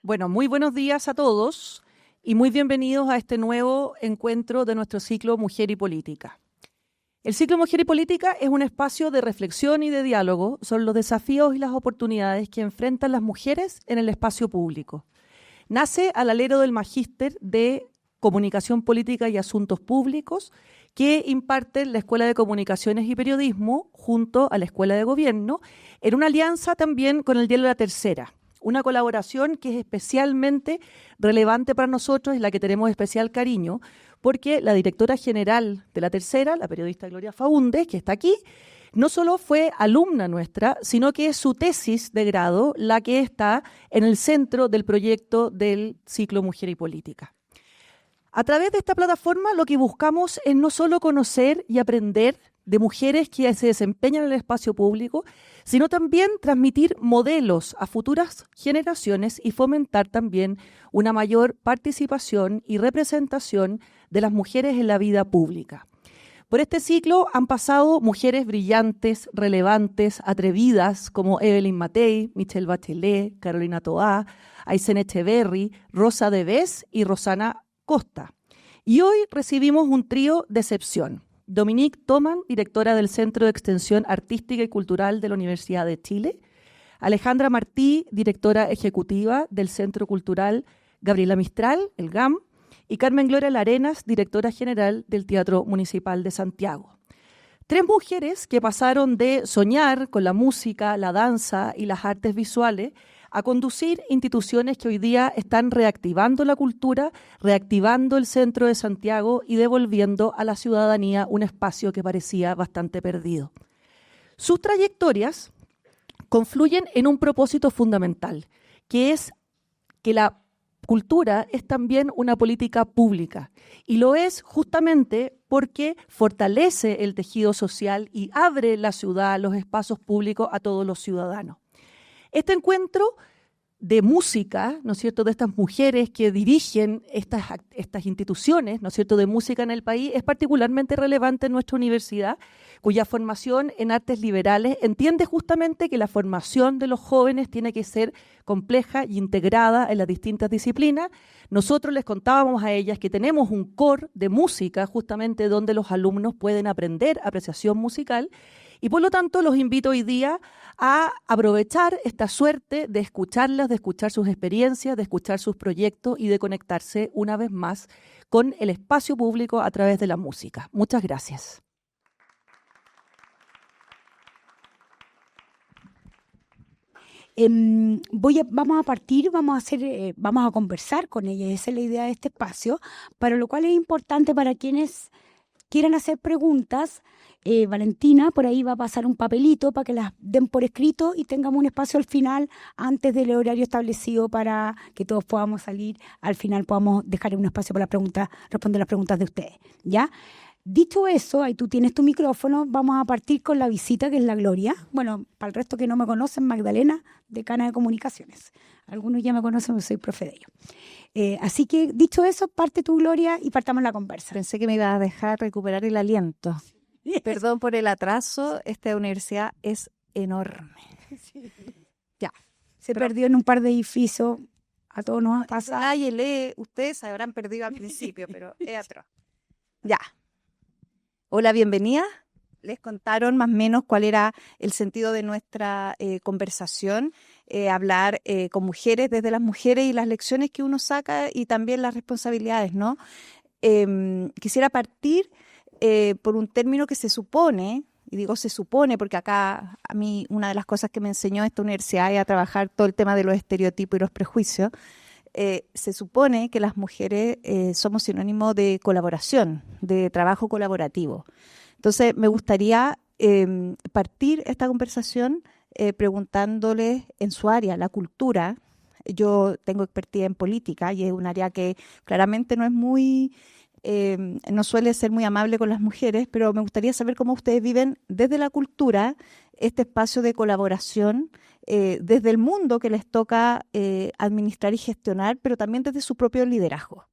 Bueno, muy buenos días a todos y muy bienvenidos a este nuevo encuentro de nuestro ciclo Mujer y Política. El ciclo Mujer y Política es un espacio de reflexión y de diálogo sobre los desafíos y las oportunidades que enfrentan las mujeres en el espacio público. Nace al alero del Magíster de Comunicación Política y Asuntos Públicos que imparte la Escuela de Comunicaciones y Periodismo junto a la Escuela de Gobierno, en una alianza también con el diario La Tercera. Una colaboración que es especialmente relevante para nosotros y la que tenemos especial cariño, porque la directora general de La Tercera, la periodista Gloria Faúndez, que está aquí, no solo fue alumna nuestra, sino que es su tesis de grado la que está en el centro del proyecto del ciclo Mujer y Política. A través de esta plataforma lo que buscamos es no solo conocer y aprender de mujeres que se desempeñan en el espacio público, sino también transmitir modelos a futuras generaciones y fomentar también una mayor participación y representación de las mujeres en la vida pública. Por este ciclo han pasado mujeres brillantes, relevantes, atrevidas, como Evelyn Matei, Michelle Bachelet, Carolina Toá, Aysén Echeverry, Rosa Devés y Rosana Costa. Y hoy recibimos un trío de excepción. Dominique Toman, directora del Centro de Extensión Artística y Cultural de la Universidad de Chile. Alejandra Martí, directora ejecutiva del Centro Cultural Gabriela Mistral, el GAM. Y Carmen Gloria Larenas, directora general del Teatro Municipal de Santiago. Tres mujeres que pasaron de soñar con la música, la danza y las artes visuales a conducir instituciones que hoy día están reactivando la cultura, reactivando el centro de Santiago y devolviendo a la ciudadanía un espacio que parecía bastante perdido. Sus trayectorias confluyen en un propósito fundamental, que es que la cultura es también una política pública y lo es justamente porque fortalece el tejido social y abre la ciudad, los espacios públicos a todos los ciudadanos. Este encuentro de música, ¿no es cierto?, de estas mujeres que dirigen estas instituciones, ¿no es cierto?, de música en el país, es particularmente relevante en nuestra universidad, cuya formación en artes liberales entiende justamente que la formación de los jóvenes tiene que ser compleja y integrada en las distintas disciplinas. Nosotros les contábamos a ellas que tenemos un core de música justamente donde los alumnos pueden aprender apreciación musical. Y por lo tanto los invito hoy día a aprovechar esta suerte de escucharlas, de escuchar sus experiencias, de escuchar sus proyectos y de conectarse una vez más con el espacio público a través de la música. Muchas gracias. Vamos a conversar con ella, esa es la idea de este espacio, para lo cual es importante para quienes quieran hacer preguntas. Valentina por ahí va a pasar un papelito para que las den por escrito y tengamos un espacio al final, antes del horario establecido, para que todos podamos salir. Al final podamos dejar un espacio para responder las preguntas de ustedes, ¿ya? Dicho eso, ahí tú tienes tu micrófono, vamos a partir con la visita, que es la Gloria. Bueno, para el resto que no me conocen, Magdalena, decana de Comunicaciones. Algunos ya me conocen, soy profe de ellos. Así que, dicho eso, parte tu, Gloria, y partamos la conversa. Pensé que me iba a dejar recuperar el aliento. Perdón por el atraso, esta universidad es enorme. Sí. Ya, se perdió en un par de edificios, a todos nos pasa. Ay, ustedes se habrán perdido al principio, pero es atroz. Ya. Hola, bienvenida. Les contaron más o menos cuál era el sentido de nuestra conversación, hablar con mujeres, desde las mujeres y las lecciones que uno saca y también las responsabilidades, ¿no? Quisiera partir por un término que se supone, y digo se supone porque acá a mí una de las cosas que me enseñó esta universidad es a trabajar todo el tema de los estereotipos y los prejuicios. Se supone que las mujeres somos sinónimo de colaboración, de trabajo colaborativo. Entonces me gustaría partir esta conversación preguntándoles en su área, la cultura. Yo tengo expertise en política y es un área que claramente no es muy... no suele ser muy amable con las mujeres, pero me gustaría saber cómo ustedes viven desde la cultura este espacio de colaboración, desde el mundo que les toca administrar y gestionar, pero también desde su propio liderazgo.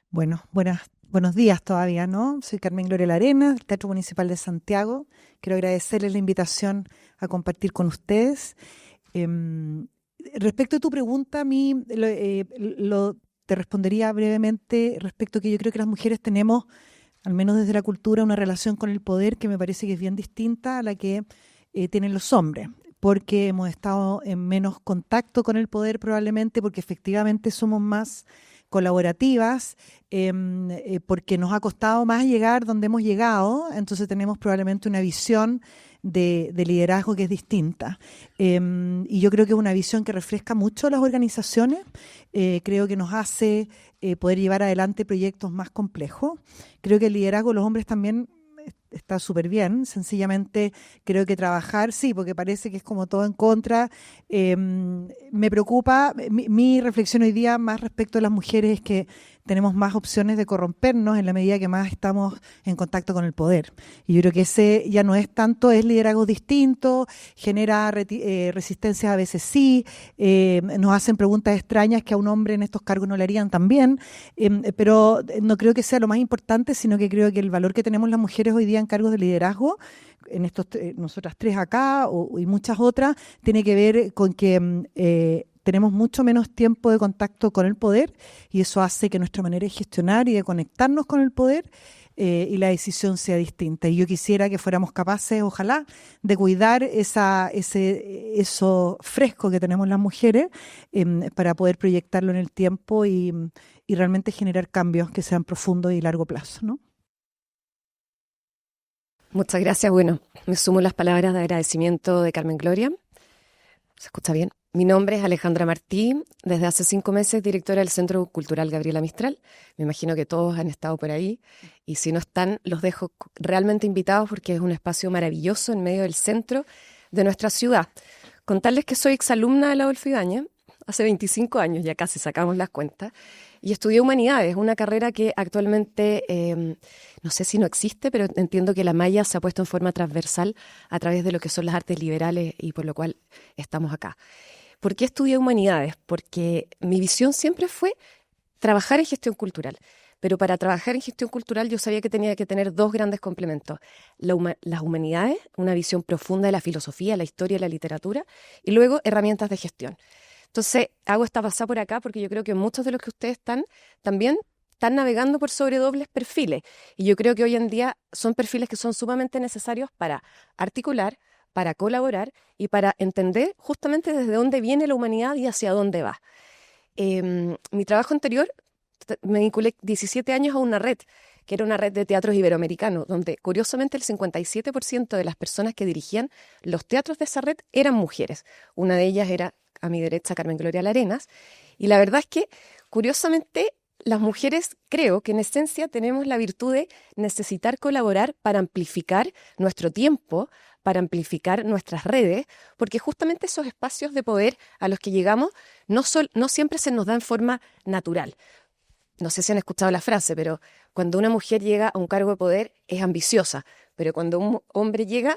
Bueno, buenos días todavía, ¿no? Soy Carmen Gloria Larenas, del Teatro Municipal de Santiago. Quiero agradecerles la invitación a compartir con ustedes. Respecto a tu pregunta, a mí te respondería brevemente respecto a que yo creo que las mujeres tenemos, al menos desde la cultura, una relación con el poder que me parece que es bien distinta a la que tienen los hombres, porque hemos estado en menos contacto con el poder probablemente, porque efectivamente somos más colaborativas, porque nos ha costado más llegar donde hemos llegado, entonces tenemos probablemente una visión de liderazgo que es distinta. Y yo creo que es una visión que refresca mucho las organizaciones, creo que nos hace poder llevar adelante proyectos más complejos. Creo que el liderazgo de los hombres también está súper bien, sencillamente creo que trabajar, sí, porque parece que es como todo en contra. Me preocupa, mi reflexión hoy día más respecto a las mujeres es que tenemos más opciones de corrompernos en la medida que más estamos en contacto con el poder. Y yo creo que ese ya no es tanto, es liderazgo distinto, genera resistencias a veces sí, nos hacen preguntas extrañas que a un hombre en estos cargos no le harían también, pero no creo que sea lo más importante, sino que creo que el valor que tenemos las mujeres hoy día en cargos de liderazgo, en estos nosotras tres acá y muchas otras, tiene que ver con que tenemos mucho menos tiempo de contacto con el poder y eso hace que nuestra manera de gestionar y de conectarnos con el poder y la decisión sea distinta. Y yo quisiera que fuéramos capaces, ojalá, de cuidar eso fresco que tenemos las mujeres para poder proyectarlo en el tiempo y realmente generar cambios que sean profundos y largo plazo, ¿no? Muchas gracias. Bueno, me sumo las palabras de agradecimiento de Carmen Gloria. ¿Se escucha bien? Mi nombre es Alejandra Martí, desde hace 5 meses directora del Centro Cultural Gabriela Mistral. Me imagino que todos han estado por ahí y si no están, los dejo realmente invitados porque es un espacio maravilloso en medio del centro de nuestra ciudad. Contarles que soy exalumna de la Adolfo Ibáñez, hace 25 años, ya casi sacamos las cuentas, y estudié Humanidades, una carrera que actualmente no sé si no existe, pero entiendo que la malla se ha puesto en forma transversal a través de lo que son las artes liberales y por lo cual estamos acá. ¿Por qué estudié Humanidades? Porque mi visión siempre fue trabajar en gestión cultural. Pero para trabajar en gestión cultural yo sabía que tenía que tener 2 grandes complementos. Las humanidades, una visión profunda de la filosofía, la historia y la literatura, y luego herramientas de gestión. Entonces hago esta pasada por acá porque yo creo que muchos de los que ustedes también están navegando por sobre dobles perfiles. Y yo creo que hoy en día son perfiles que son sumamente necesarios para articular, para colaborar y para entender justamente desde dónde viene la humanidad y hacia dónde va. Mi trabajo anterior me vinculé 17 años a una red, que era una red de teatros iberoamericanos, donde curiosamente el 57% de las personas que dirigían los teatros de esa red eran mujeres. Una de ellas era, a mi derecha, Carmen Gloria Larenas. Y la verdad es que, curiosamente, las mujeres creo que en esencia tenemos la virtud de necesitar colaborar para amplificar nuestro tiempo, para amplificar nuestras redes, porque justamente esos espacios de poder a los que llegamos no siempre se nos da en forma natural. No sé si han escuchado la frase, pero cuando una mujer llega a un cargo de poder es ambiciosa, pero cuando un hombre llega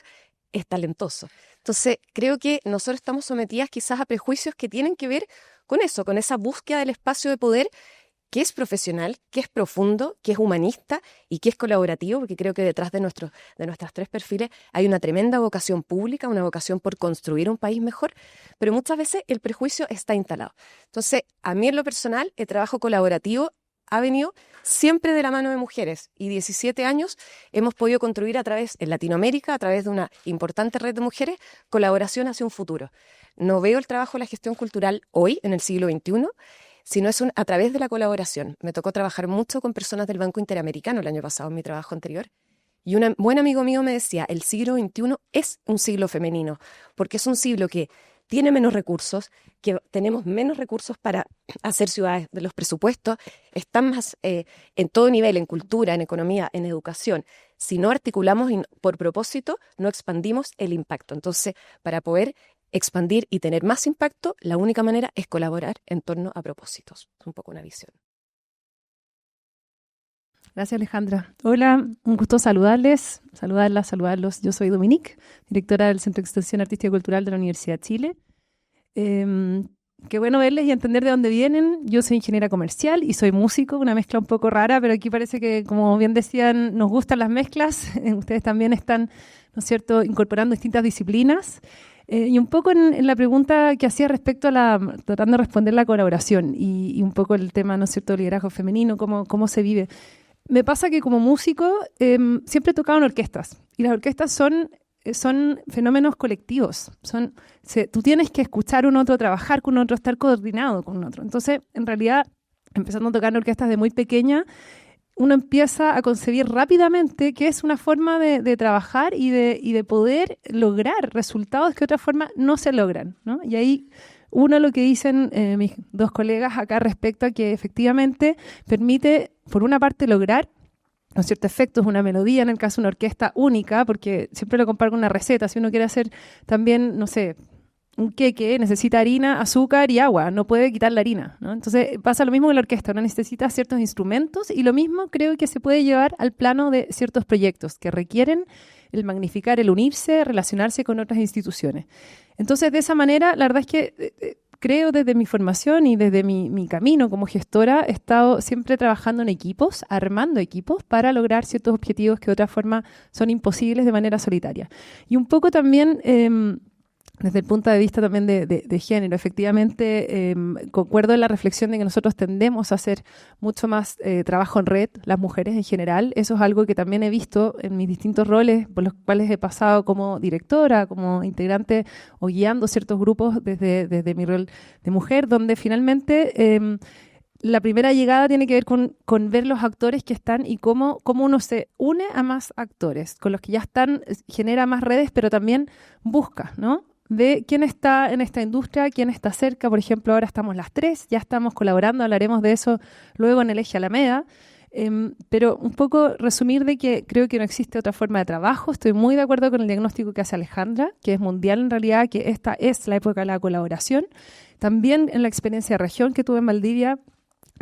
es talentoso. Entonces, creo que nosotros estamos sometidas quizás a prejuicios que tienen que ver con eso, con esa búsqueda del espacio de poder que es profesional, que es profundo, que es humanista y que es colaborativo, porque creo que detrás de nuestras 3 perfiles hay una tremenda vocación pública, una vocación por construir un país mejor, pero muchas veces el prejuicio está instalado. Entonces, a mí en lo personal, el trabajo colaborativo ha venido siempre de la mano de mujeres y 17 años hemos podido construir en Latinoamérica, a través de una importante red de mujeres, colaboración hacia un futuro. No veo el trabajo de la gestión cultural hoy, en el siglo XXI, sino es a través de la colaboración. Me tocó trabajar mucho con personas del Banco Interamericano el año pasado en mi trabajo anterior. Y un buen amigo mío me decía, el siglo XXI es un siglo femenino, porque es un siglo que tiene menos recursos, que tenemos menos recursos para hacer ciudades, de los presupuestos están más en todo nivel, en cultura, en economía, en educación. Si no articulamos por propósito, no expandimos el impacto. Entonces, para poder expandir y tener más impacto, la única manera es colaborar en torno a propósitos. Es un poco una visión. Gracias, Alejandra. Hola, un gusto saludarles, saludarlos. Yo soy Dominique, directora del Centro de Extensión Artística y Cultural de la Universidad de Chile. Qué bueno verles y entender de dónde vienen. Yo soy ingeniera comercial y soy músico, una mezcla un poco rara, pero aquí parece que, como bien decían, nos gustan las mezclas. Ustedes también están, ¿no es cierto?, incorporando distintas disciplinas. Y un poco en la pregunta que hacía respecto a tratando de responder la colaboración y un poco el tema, ¿no es cierto?, liderazgo femenino, cómo se vive. Me pasa que como músico siempre he tocado en orquestas y las orquestas son fenómenos colectivos. Tú tienes que escuchar un otro, trabajar con otro, estar coordinado con otro. Entonces, en realidad, empezando a tocar en orquestas de muy pequeña, uno empieza a concebir rápidamente que es una forma de trabajar y de poder lograr resultados que de otra forma no se logran, ¿no? Y ahí lo que dicen mis dos colegas acá respecto a que efectivamente permite, por una parte, lograr, ¿no es cierto?, efectos, una melodía, en el caso de una orquesta única, porque siempre lo comparo con una receta. Si uno quiere hacer también, no sé, un queque, necesita harina, azúcar y agua, no puede quitar la harina, ¿no? Entonces pasa lo mismo con la orquesta, uno necesita ciertos instrumentos y lo mismo creo que se puede llevar al plano de ciertos proyectos que requieren el magnificar, el unirse, relacionarse con otras instituciones. Entonces, de esa manera, la verdad es que creo desde mi formación y desde mi camino como gestora, he estado siempre trabajando en equipos, armando equipos para lograr ciertos objetivos que de otra forma son imposibles de manera solitaria. Y un poco también desde el punto de vista también de género, efectivamente, concuerdo en la reflexión de que nosotros tendemos a hacer mucho más trabajo en red, las mujeres en general. Eso es algo que también he visto en mis distintos roles por los cuales he pasado como directora, como integrante o guiando ciertos grupos desde mi rol de mujer, donde finalmente la primera llegada tiene que ver con ver los actores que están y cómo uno se une a más actores, con los que ya están, genera más redes, pero también busca, ¿no?, de quién está en esta industria, quién está cerca. Por ejemplo, ahora estamos las tres, ya estamos colaborando, hablaremos de eso luego en el Eje Alameda, pero un poco resumir de que creo que no existe otra forma de trabajo. Estoy muy de acuerdo con el diagnóstico que hace Alejandra, que es mundial en realidad, que esta es la época de la colaboración. También en la experiencia de región que tuve en Valdivia,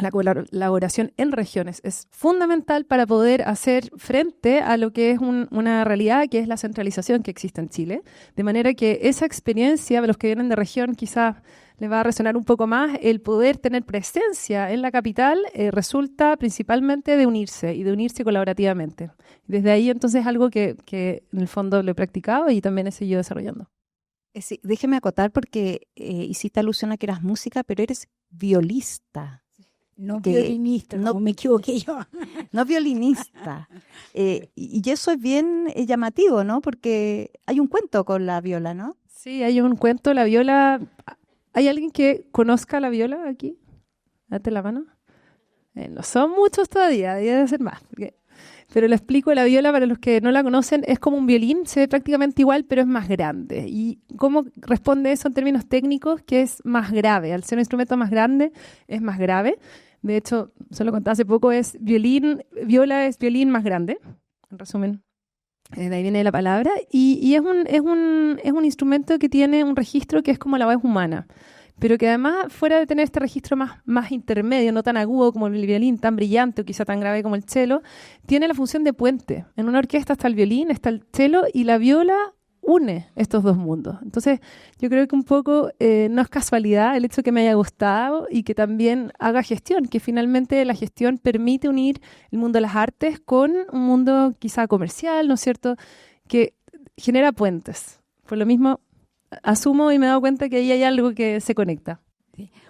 la colaboración en regiones es fundamental para poder hacer frente a lo que es una realidad, que es la centralización que existe en Chile. De manera que esa experiencia, de los que vienen de región, quizás les va a resonar un poco más. El poder tener presencia en la capital resulta principalmente de unirse y de unirse colaborativamente. Desde ahí, entonces, es algo que en el fondo lo he practicado y también he seguido desarrollando. Sí, déjeme acotar porque hiciste alusión a que eras música, pero eres violista. No violinista, no me equivoqué yo. No violinista. Y eso es bien llamativo, ¿no? Porque hay un cuento con la viola, ¿no? Sí, hay un cuento, la viola. ¿Hay alguien que conozca la viola aquí? Date la mano. No son muchos todavía, debe ser más. Pero lo explico, la viola, para los que no la conocen, es como un violín, se ve prácticamente igual, pero es más grande. ¿Y cómo responde eso en términos técnicos? Que es más grave. Al ser un instrumento más grande, es más grave. De hecho, solo conté hace poco, viola es violín más grande, en resumen. De ahí viene la palabra. Y es un instrumento que tiene un registro que es como la voz humana, pero que además, fuera de tener este registro más intermedio, no tan agudo como el violín, tan brillante o quizá tan grave como el cello, tiene la función de puente. En una orquesta está el violín, está el cello, y la viola une estos dos mundos. Entonces, yo creo que un poco no es casualidad el hecho que me haya gustado y que también haga gestión, que finalmente la gestión permite unir el mundo de las artes con un mundo quizá comercial, ¿no es cierto?, que genera puentes. Por lo mismo, asumo y me he dado cuenta que ahí hay algo que se conecta.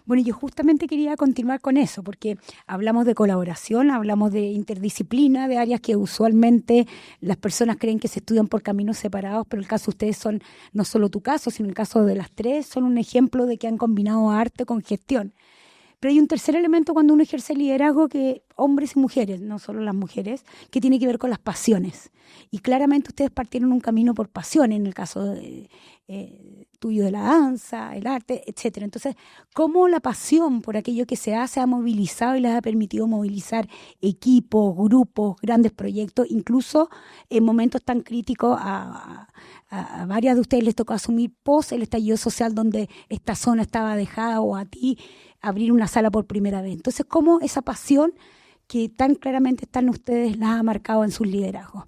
Bueno, yo justamente quería continuar con eso, porque hablamos de colaboración, hablamos de interdisciplina, de áreas que usualmente las personas creen que se estudian por caminos separados, pero el caso de ustedes son, no solo tu caso, sino el caso de las tres, son un ejemplo de que han combinado arte con gestión. Pero hay un tercer elemento cuando uno ejerce liderazgo, que hombres y mujeres, no solo las mujeres, que tiene que ver con las pasiones. Y claramente ustedes partieron un camino por pasión, en el caso tuyo de la danza, el arte, etcétera. Entonces, ¿cómo la pasión por aquello que se hace ha movilizado y les ha permitido movilizar equipos, grupos, grandes proyectos, incluso en momentos tan críticos a varias de ustedes les tocó asumir post el estallido social, donde esta zona estaba dejada, o a ti abrir una sala por primera vez? Entonces, ¿cómo esa pasión que tan claramente están ustedes la ha marcado en sus liderazgos?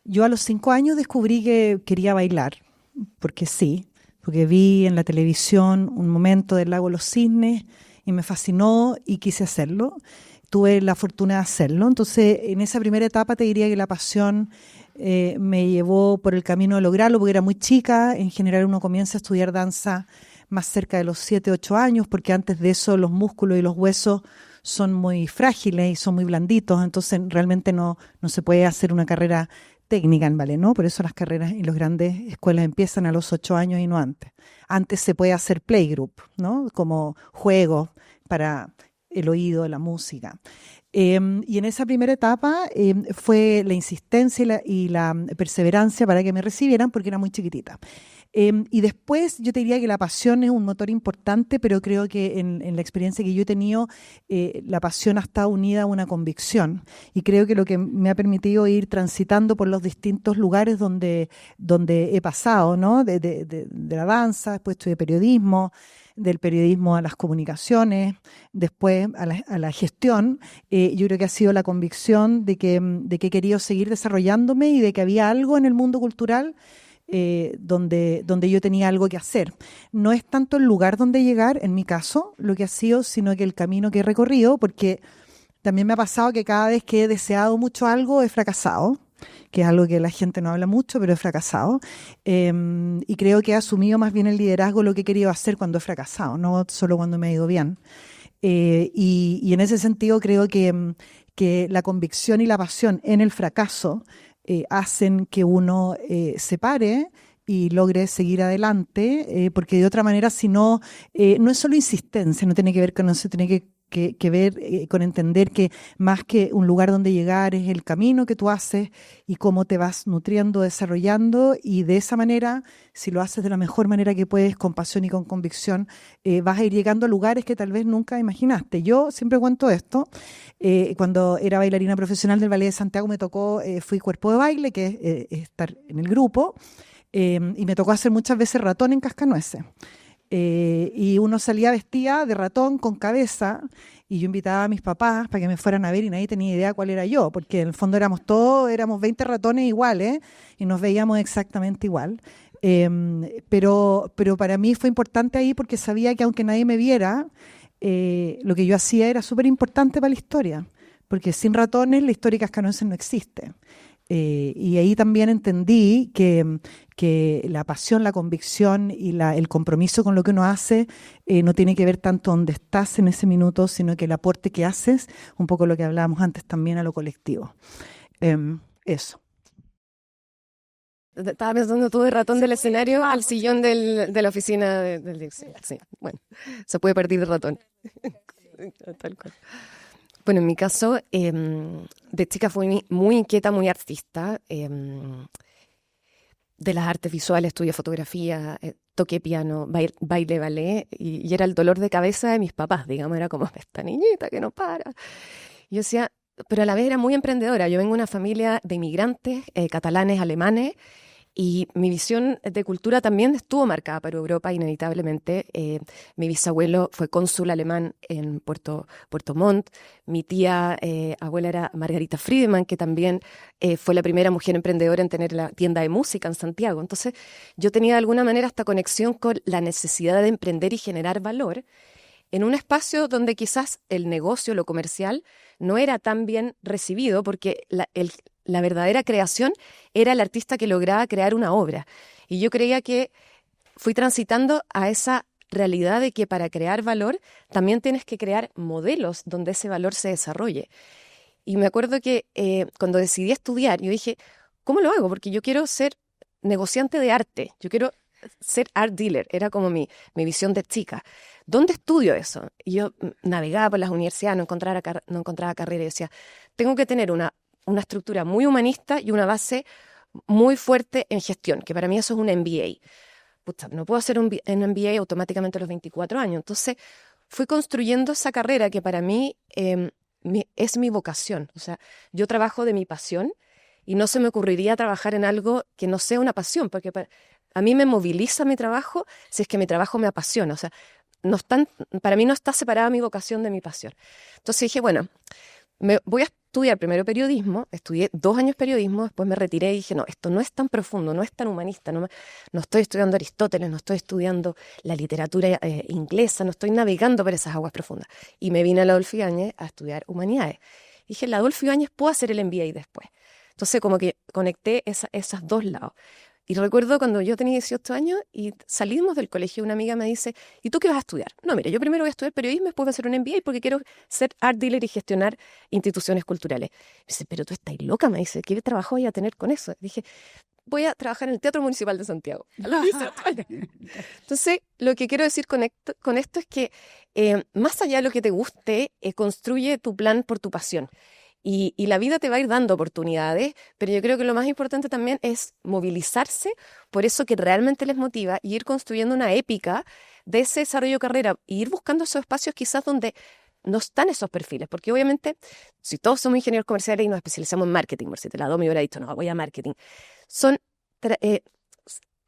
Yo a los 5 años descubrí que quería bailar, porque vi en la televisión un momento del Lago Los Cisnes y me fascinó y quise hacerlo. Tuve la fortuna de hacerlo. Entonces, en esa primera etapa te diría que la pasión me llevó por el camino de lograrlo, porque era muy chica. En general uno comienza a estudiar danza más cerca de los 7, 8 años, porque antes de eso los músculos y los huesos son muy frágiles y son muy blanditos, entonces realmente no se puede hacer una carrera técnica en ballet, ¿no? Por eso las carreras en las grandes escuelas empiezan a los 8 años y no antes. Antes se puede hacer playgroup, ¿no? Como juegos para el oído, la música. Y en esa primera etapa fue la insistencia y la perseverancia para que me recibieran, porque era muy chiquitita. Y después yo te diría que la pasión es un motor importante, pero creo que en la experiencia que yo he tenido, la pasión ha estado unida a una convicción. Y creo que lo que me ha permitido ir transitando por los distintos lugares donde he pasado, ¿no? De la danza, después estudié periodismo, del periodismo a las comunicaciones, después a la gestión. Yo creo que ha sido la convicción de que he querido seguir desarrollándome y de que había algo en el mundo cultural donde yo tenía algo que hacer. No es tanto el lugar donde llegar, en mi caso, lo que ha sido, sino que el camino que he recorrido, porque también me ha pasado que cada vez que he deseado mucho algo he fracasado, que es algo que la gente no habla mucho, pero he fracasado. Y creo que he asumido más bien el liderazgo de lo que he querido hacer cuando he fracasado, no solo cuando me ha ido bien. Y en ese sentido creo que la convicción y la pasión en el fracaso hacen que uno se pare y logre seguir adelante, porque de otra manera, si no, no es solo insistencia, no tiene que ver con, no se tiene que ver con entender que más que un lugar donde llegar es el camino que tú haces y cómo te vas nutriendo, desarrollando, y de esa manera, si lo haces de la mejor manera que puedes, con pasión y con convicción, vas a ir llegando a lugares que tal vez nunca imaginaste. Yo siempre cuento esto, cuando era bailarina profesional del Ballet de Santiago me tocó, fui cuerpo de baile, que es estar en el grupo, y me tocó hacer muchas veces ratón en Cascanueces. Y uno salía vestida de ratón con cabeza y yo invitaba a mis papás para que me fueran a ver y nadie tenía idea cuál era yo, porque en el fondo éramos 20 ratones iguales y nos veíamos exactamente igual. Pero para mí fue importante ahí porque sabía que aunque nadie me viera, lo que yo hacía era súper importante para la historia, porque sin ratones la historia de Cascanueces no existe. Y ahí también entendí que la pasión, la convicción y el compromiso con lo que uno hace no tiene que ver tanto dónde estás en ese minuto, sino que el aporte que haces, un poco lo que hablábamos antes también, a lo colectivo. Eso. Estaba pensando tú de ratón del escenario al sillón de la oficina del director. Sí, bueno, se puede partir de ratón. Tal cual. Bueno, en mi caso, de chica fui muy inquieta, muy artista. De las artes visuales, estudié fotografía, toqué piano, baile, ballet, y era el dolor de cabeza de mis papás, digamos, era como esta niñita que no para. Y yo decía, pero a la vez era muy emprendedora. Yo vengo de una familia de inmigrantes, catalanes, alemanes, y mi visión de cultura también estuvo marcada por Europa, inevitablemente. Mi bisabuelo fue cónsul alemán en Puerto Montt. Mi tía abuela era Margarita Friedemann, que también fue la primera mujer emprendedora en tener la tienda de música en Santiago. Entonces, yo tenía de alguna manera esta conexión con la necesidad de emprender y generar valor en un espacio donde quizás el negocio, lo comercial, no era tan bien recibido, porque la verdadera creación era el artista que lograba crear una obra. Y yo creía que fui transitando a esa realidad de que para crear valor también tienes que crear modelos donde ese valor se desarrolle. Y me acuerdo que cuando decidí estudiar, yo dije, ¿cómo lo hago? Porque yo quiero ser negociante de arte, yo quiero ser art dealer, era como mi visión de chica. ¿Dónde estudio eso? Y yo navegaba por las universidades, no encontraba carrera y decía, tengo que tener una estructura muy humanista y una base muy fuerte en gestión, que para mí eso es un MBA. Puta, no puedo hacer un MBA automáticamente a los 24 años. Entonces fui construyendo esa carrera que para mí es mi vocación. O sea, yo trabajo de mi pasión y no se me ocurriría trabajar en algo que no sea una pasión, porque a mí me moviliza mi trabajo si es que mi trabajo me apasiona. O sea, para mí no está separada mi vocación de mi pasión. Entonces dije, bueno, voy a estudiar primero periodismo, estudié 2 años periodismo, después me retiré y dije, no, esto no es tan profundo, no es tan humanista, no estoy estudiando Aristóteles, no estoy estudiando la literatura inglesa, no estoy navegando por esas aguas profundas. Y me vine a la Adolfo Ibáñez a estudiar humanidades. Dije, en la Adolfo Ibáñez puedo hacer el MBA después. Entonces como que conecté esos dos lados. Y recuerdo cuando yo tenía 18 años y salimos del colegio, una amiga me dice, ¿y tú qué vas a estudiar? No, mira, yo primero voy a estudiar periodismo, después voy a hacer un MBA porque quiero ser art dealer y gestionar instituciones culturales. Me dice, pero tú estás loca, me dice, ¿qué trabajo voy a tener con eso? Dije, voy a trabajar en el Teatro Municipal de Santiago. A los 18 años. Entonces, lo que quiero decir con esto es que más allá de lo que te guste, construye tu plan por tu pasión. Y la vida te va a ir dando oportunidades, pero yo creo que lo más importante también es movilizarse por eso que realmente les motiva y ir construyendo una épica de ese desarrollo de carrera y ir buscando esos espacios quizás donde no están esos perfiles, porque obviamente si todos somos ingenieros comerciales y nos especializamos en marketing, Marcela, la Domi me hubiera dicho, no, voy a marketing,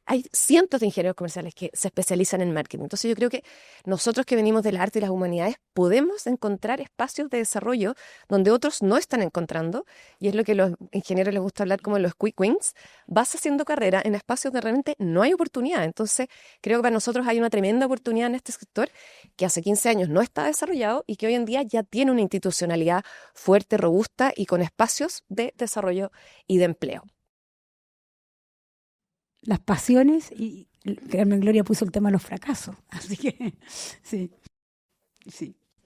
hay cientos de ingenieros comerciales que se especializan en marketing. Entonces yo creo que nosotros que venimos del arte y las humanidades podemos encontrar espacios de desarrollo donde otros no están encontrando, y es lo que a los ingenieros les gusta hablar como los quick wins. Vas haciendo carrera en espacios donde realmente no hay oportunidad. Entonces creo que para nosotros hay una tremenda oportunidad en este sector que hace 15 años no está desarrollado y que hoy en día ya tiene una institucionalidad fuerte, robusta y con espacios de desarrollo y de empleo. Las pasiones, y Carmen Gloria puso el tema de los fracasos, así que sí.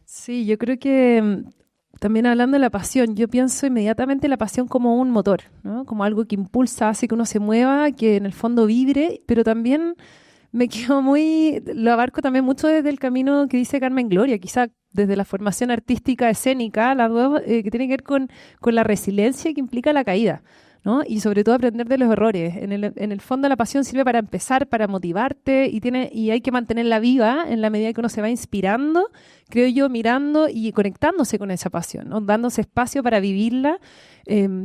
Sí, yo creo que también hablando de la pasión, yo pienso inmediatamente la pasión como un motor, ¿no? Como algo que impulsa, hace que uno se mueva, que en el fondo vibre, pero también lo abarco también mucho desde el camino que dice Carmen Gloria, quizá desde la formación artística escénica, las dos, que tiene que ver con la resiliencia que implica la caída, ¿no? Y sobre todo aprender de los errores. En el fondo la pasión sirve para empezar, para motivarte y hay que mantenerla viva en la medida que uno se va inspirando, creo yo, mirando y conectándose con esa pasión, ¿no? Dándose espacio para vivirla.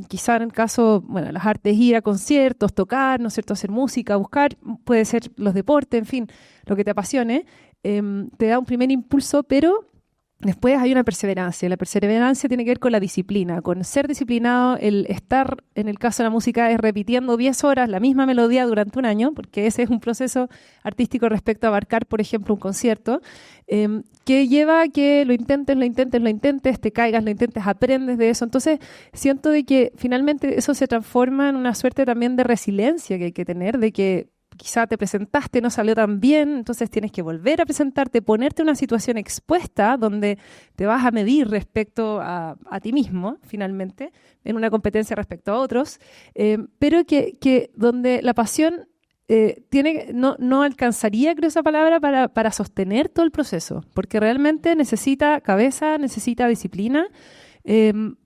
Quizá en el caso, bueno, las artes, ir a conciertos, tocar, ¿no es cierto?, hacer música, buscar, puede ser los deportes, en fin, lo que te apasione, te da un primer impulso, pero después hay una perseverancia. La perseverancia tiene que ver con la disciplina, con ser disciplinado, el estar, en el caso de la música, es repitiendo 10 horas la misma melodía durante un año, porque ese es un proceso artístico respecto a abarcar, por ejemplo, un concierto, que lleva a que lo intentes, te caigas, lo intentes, aprendes de eso. Entonces, siento de que finalmente eso se transforma en una suerte también de resiliencia que hay que tener, de que quizá te presentaste, no salió tan bien, entonces tienes que volver a presentarte, ponerte en una situación expuesta donde te vas a medir respecto a ti mismo, finalmente, en una competencia respecto a otros, pero que donde la pasión no alcanzaría, creo, esa palabra para sostener todo el proceso, porque realmente necesita cabeza, necesita disciplina,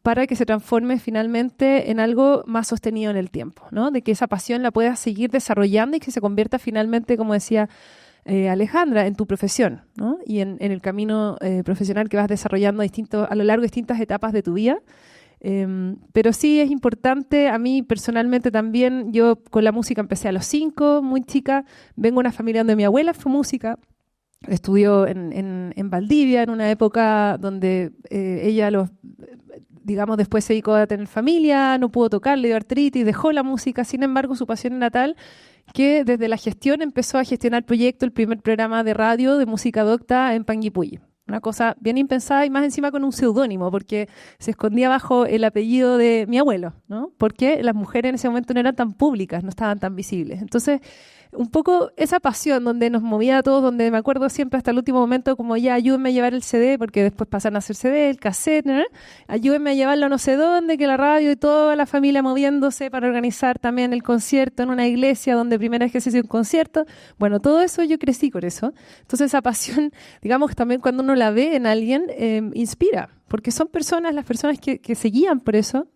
para que se transforme finalmente en algo más sostenido en el tiempo, ¿no? De que esa pasión la puedas seguir desarrollando y que se convierta finalmente, como decía Alejandra, en tu profesión, ¿no? Y en el camino profesional que vas desarrollando a lo largo de distintas etapas de tu vida. Pero sí es importante, a mí personalmente también, yo con la música empecé a los 5, muy chica, vengo de una familia donde mi abuela fue música. Estudió en Valdivia, en una época donde ella, después se dedicó a tener familia, no pudo tocar, le dio artritis, dejó la música. Sin embargo, su pasión era tal que desde la gestión empezó a gestionar el primer programa de radio de música docta en Panguipulli. Una cosa bien impensada y más encima con un seudónimo, porque se escondía bajo el apellido de mi abuelo, ¿no? Porque las mujeres en ese momento no eran tan públicas, no estaban tan visibles. Entonces, un poco esa pasión donde nos movía a todos, donde me acuerdo siempre hasta el último momento como ya ayúdenme a llevar el CD, porque después pasan a hacer CD, el cassette, ¿no? Ayúdenme a llevarlo a no sé dónde, que la radio y toda la familia moviéndose para organizar también el concierto en una iglesia donde primera vez que se hizo un concierto. Bueno, todo eso yo crecí con eso. Entonces esa pasión, digamos, también cuando uno la ve en alguien, inspira, porque son las personas que se guían por eso.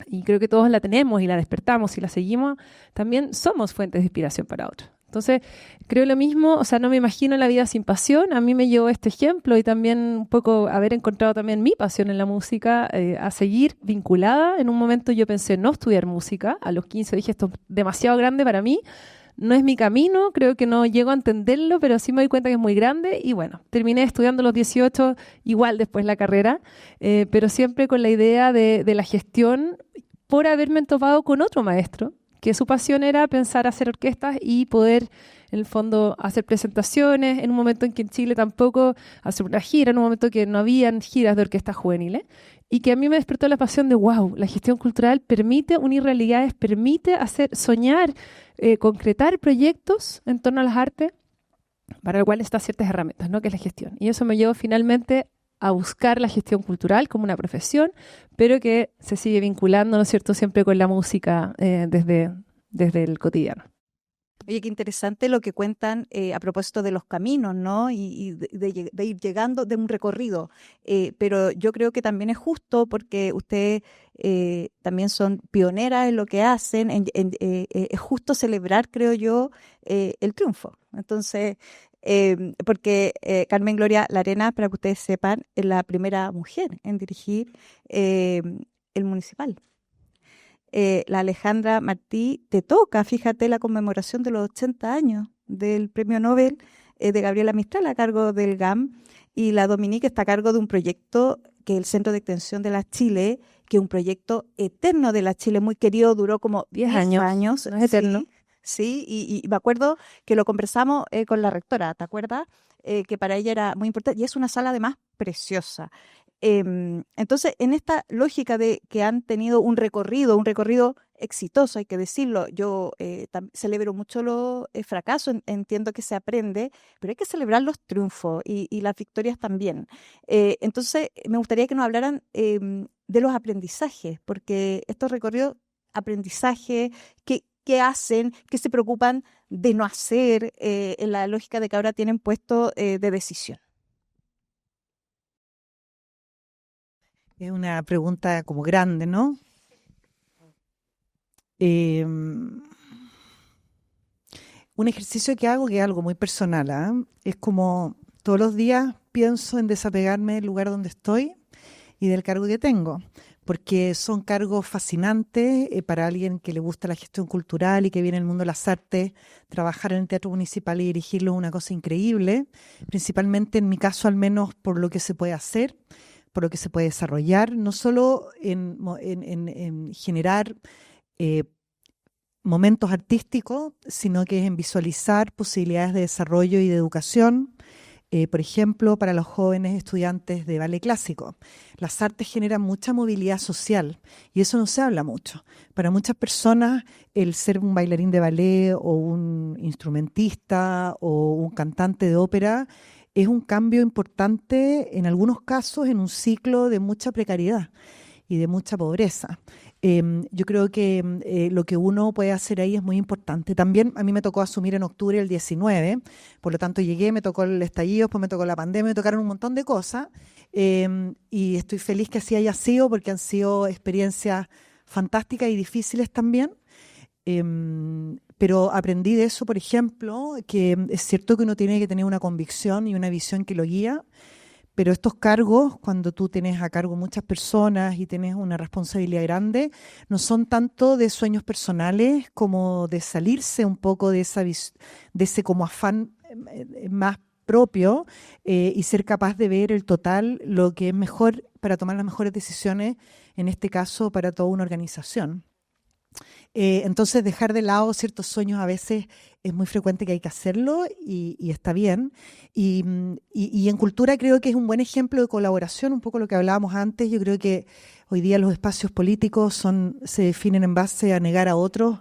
Y creo que todos la tenemos y la despertamos y la seguimos, también somos fuentes de inspiración para otros. Entonces, creo lo mismo, o sea, no me imagino la vida sin pasión. A mí me llevó este ejemplo y también un poco haber encontrado también mi pasión en la música, a seguir vinculada. En un momento yo pensé no estudiar música, a los 15 dije esto es demasiado grande para mí, no es mi camino, creo que no llego a entenderlo, pero sí me doy cuenta que es muy grande y bueno, terminé estudiando a los 18, igual después la carrera, pero siempre con la idea de la gestión por haberme topado con otro maestro, que su pasión era pensar hacer orquestas y poder, en el fondo, hacer presentaciones, en un momento en que en Chile tampoco hacer una gira, en un momento que no habían giras de orquestas juveniles. y que a mí me despertó la pasión de, wow, la gestión cultural permite unir realidades, permite soñar, concretar proyectos en torno a las artes, para lo cual están ciertas herramientas, ¿no? Que es la gestión. Y eso me llevó finalmente a buscar la gestión cultural como una profesión, pero que se sigue vinculando, ¿no es cierto?, siempre con la música desde el cotidiano. Oye, qué interesante lo que cuentan a propósito de los caminos, ¿no? Y de ir llegando, de un recorrido. Pero yo creo que también es justo porque ustedes también son pioneras en lo que hacen. Es justo celebrar, creo yo, el triunfo. Entonces, porque Carmen Gloria Larena, para que ustedes sepan, es la primera mujer en dirigir el municipal. La Alejandra Martí, te toca, fíjate, la conmemoración de los 80 años del Premio Nobel de Gabriela Mistral a cargo del GAM, y la Dominique está a cargo de un proyecto que es el Centro de Extensión de la Chile, que es un proyecto eterno de la Chile, muy querido, duró como 10 años. No es eterno. Sí, y me acuerdo que lo conversamos con la rectora, ¿te acuerdas? Que para ella era muy importante, y es una sala además preciosa. Entonces, en esta lógica de que han tenido un recorrido exitoso, hay que decirlo, yo celebro mucho los fracasos, entiendo que se aprende, pero hay que celebrar los triunfos y las victorias también. Entonces, me gustaría que nos hablaran de los aprendizajes, porque estos recorridos, aprendizaje, ¿qué hacen? ¿Qué se preocupan de no hacer en la lógica de que ahora tienen puesto de decisión? Es una pregunta como grande, ¿no? Un ejercicio que hago, que es algo muy personal, ¿ah? Es como todos los días pienso en desapegarme del lugar donde estoy y del cargo que tengo, porque son cargos fascinantes para alguien que le gusta la gestión cultural y que viene del mundo de las artes. Trabajar en el Teatro Municipal y dirigirlo es una cosa increíble, principalmente en mi caso, al menos por lo que se puede hacer, por lo que se puede desarrollar, no solo en generar momentos artísticos, sino que es en visualizar posibilidades de desarrollo y de educación. Por ejemplo, para los jóvenes estudiantes de ballet clásico. Las artes generan mucha movilidad social y eso no se habla mucho. Para muchas personas, el ser un bailarín de ballet o un instrumentista o un cantante de ópera es un cambio importante, en algunos casos, en un ciclo de mucha precariedad y de mucha pobreza. Yo creo que lo que uno puede hacer ahí es muy importante. También a mí me tocó asumir en octubre del 19, por lo tanto llegué, me tocó el estallido, después me tocó la pandemia, me tocaron un montón de cosas, y estoy feliz que así haya sido, porque han sido experiencias fantásticas y difíciles también. Pero aprendí de eso, por ejemplo, que es cierto que uno tiene que tener una convicción y una visión que lo guía, pero estos cargos, cuando tú tienes a cargo muchas personas y tienes una responsabilidad grande, no son tanto de sueños personales como de salirse un poco de ese como afán más propio, y ser capaz de ver el total, lo que es mejor para tomar las mejores decisiones, en este caso para toda una organización. Entonces, dejar de lado ciertos sueños a veces es muy frecuente, que hay que hacerlo y está bien. Y en cultura creo que es un buen ejemplo de colaboración, un poco lo que hablábamos antes. Yo creo que hoy día los espacios políticos se definen en base a negar a otros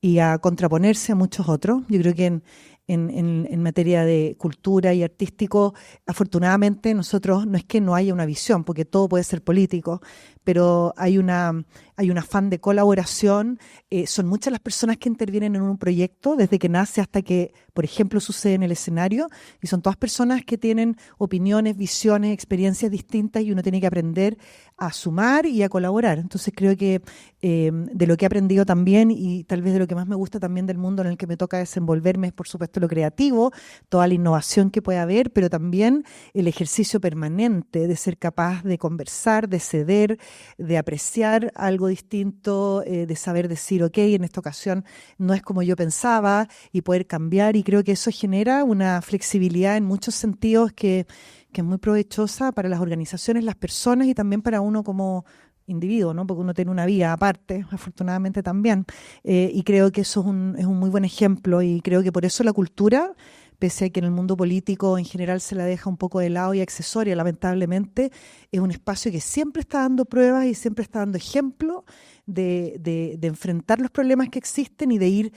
y a contraponerse a muchos otros. Yo creo que en materia de cultura y artístico, afortunadamente nosotros no es que no haya una visión, porque todo puede ser político, pero hay un afán de colaboración. Son muchas las personas que intervienen en un proyecto, desde que nace hasta que, por ejemplo, sucede en el escenario, y son todas personas que tienen opiniones, visiones, experiencias distintas, y uno tiene que aprender a sumar y a colaborar. Entonces creo que de lo que he aprendido también, y tal vez de lo que más me gusta también del mundo en el que me toca desenvolverme, es por supuesto lo creativo, toda la innovación que puede haber, pero también el ejercicio permanente de ser capaz de conversar, de ceder, de apreciar algo distinto, de saber decir, ok, en esta ocasión no es como yo pensaba, y poder cambiar. Y creo que eso genera una flexibilidad en muchos sentidos que es muy provechosa para las organizaciones, las personas, y también para uno como individuo, ¿no? Porque uno tiene una vida aparte, afortunadamente también. Y creo que eso es un muy buen ejemplo, y creo que por eso la cultura pese a que en el mundo político en general se la deja un poco de lado y accesoria, lamentablemente, es un espacio que siempre está dando pruebas y siempre está dando ejemplo de enfrentar los problemas que existen y de ir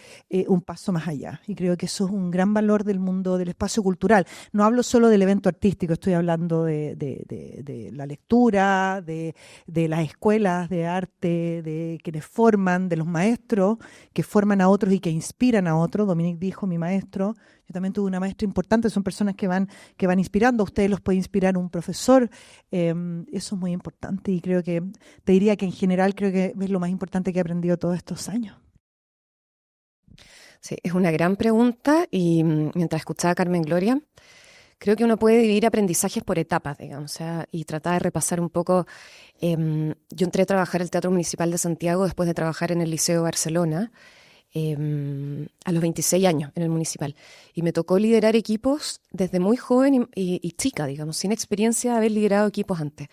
un paso más allá. Y creo que eso es un gran valor del mundo del espacio cultural. No hablo solo del evento artístico, estoy hablando de la lectura, de las escuelas de arte, de quienes forman, de los maestros que forman a otros y que inspiran a otros. Dominique dijo, mi maestro, yo también tuve una maestra importante, son personas que van inspirando, a ustedes los puede inspirar un profesor, eso es muy importante y creo que, te diría que en general creo que es lo más importante que he aprendido todos estos años. Sí, es una gran pregunta y mientras escuchaba a Carmen Gloria, creo que uno puede dividir aprendizajes por etapas, digamos, o sea, y tratar de repasar un poco. Yo entré a trabajar en el Teatro Municipal de Santiago después de trabajar en el Liceo de Barcelona, a los 26 años en el municipal. Y me tocó liderar equipos desde muy joven y chica, digamos, sin experiencia de haber liderado equipos antes.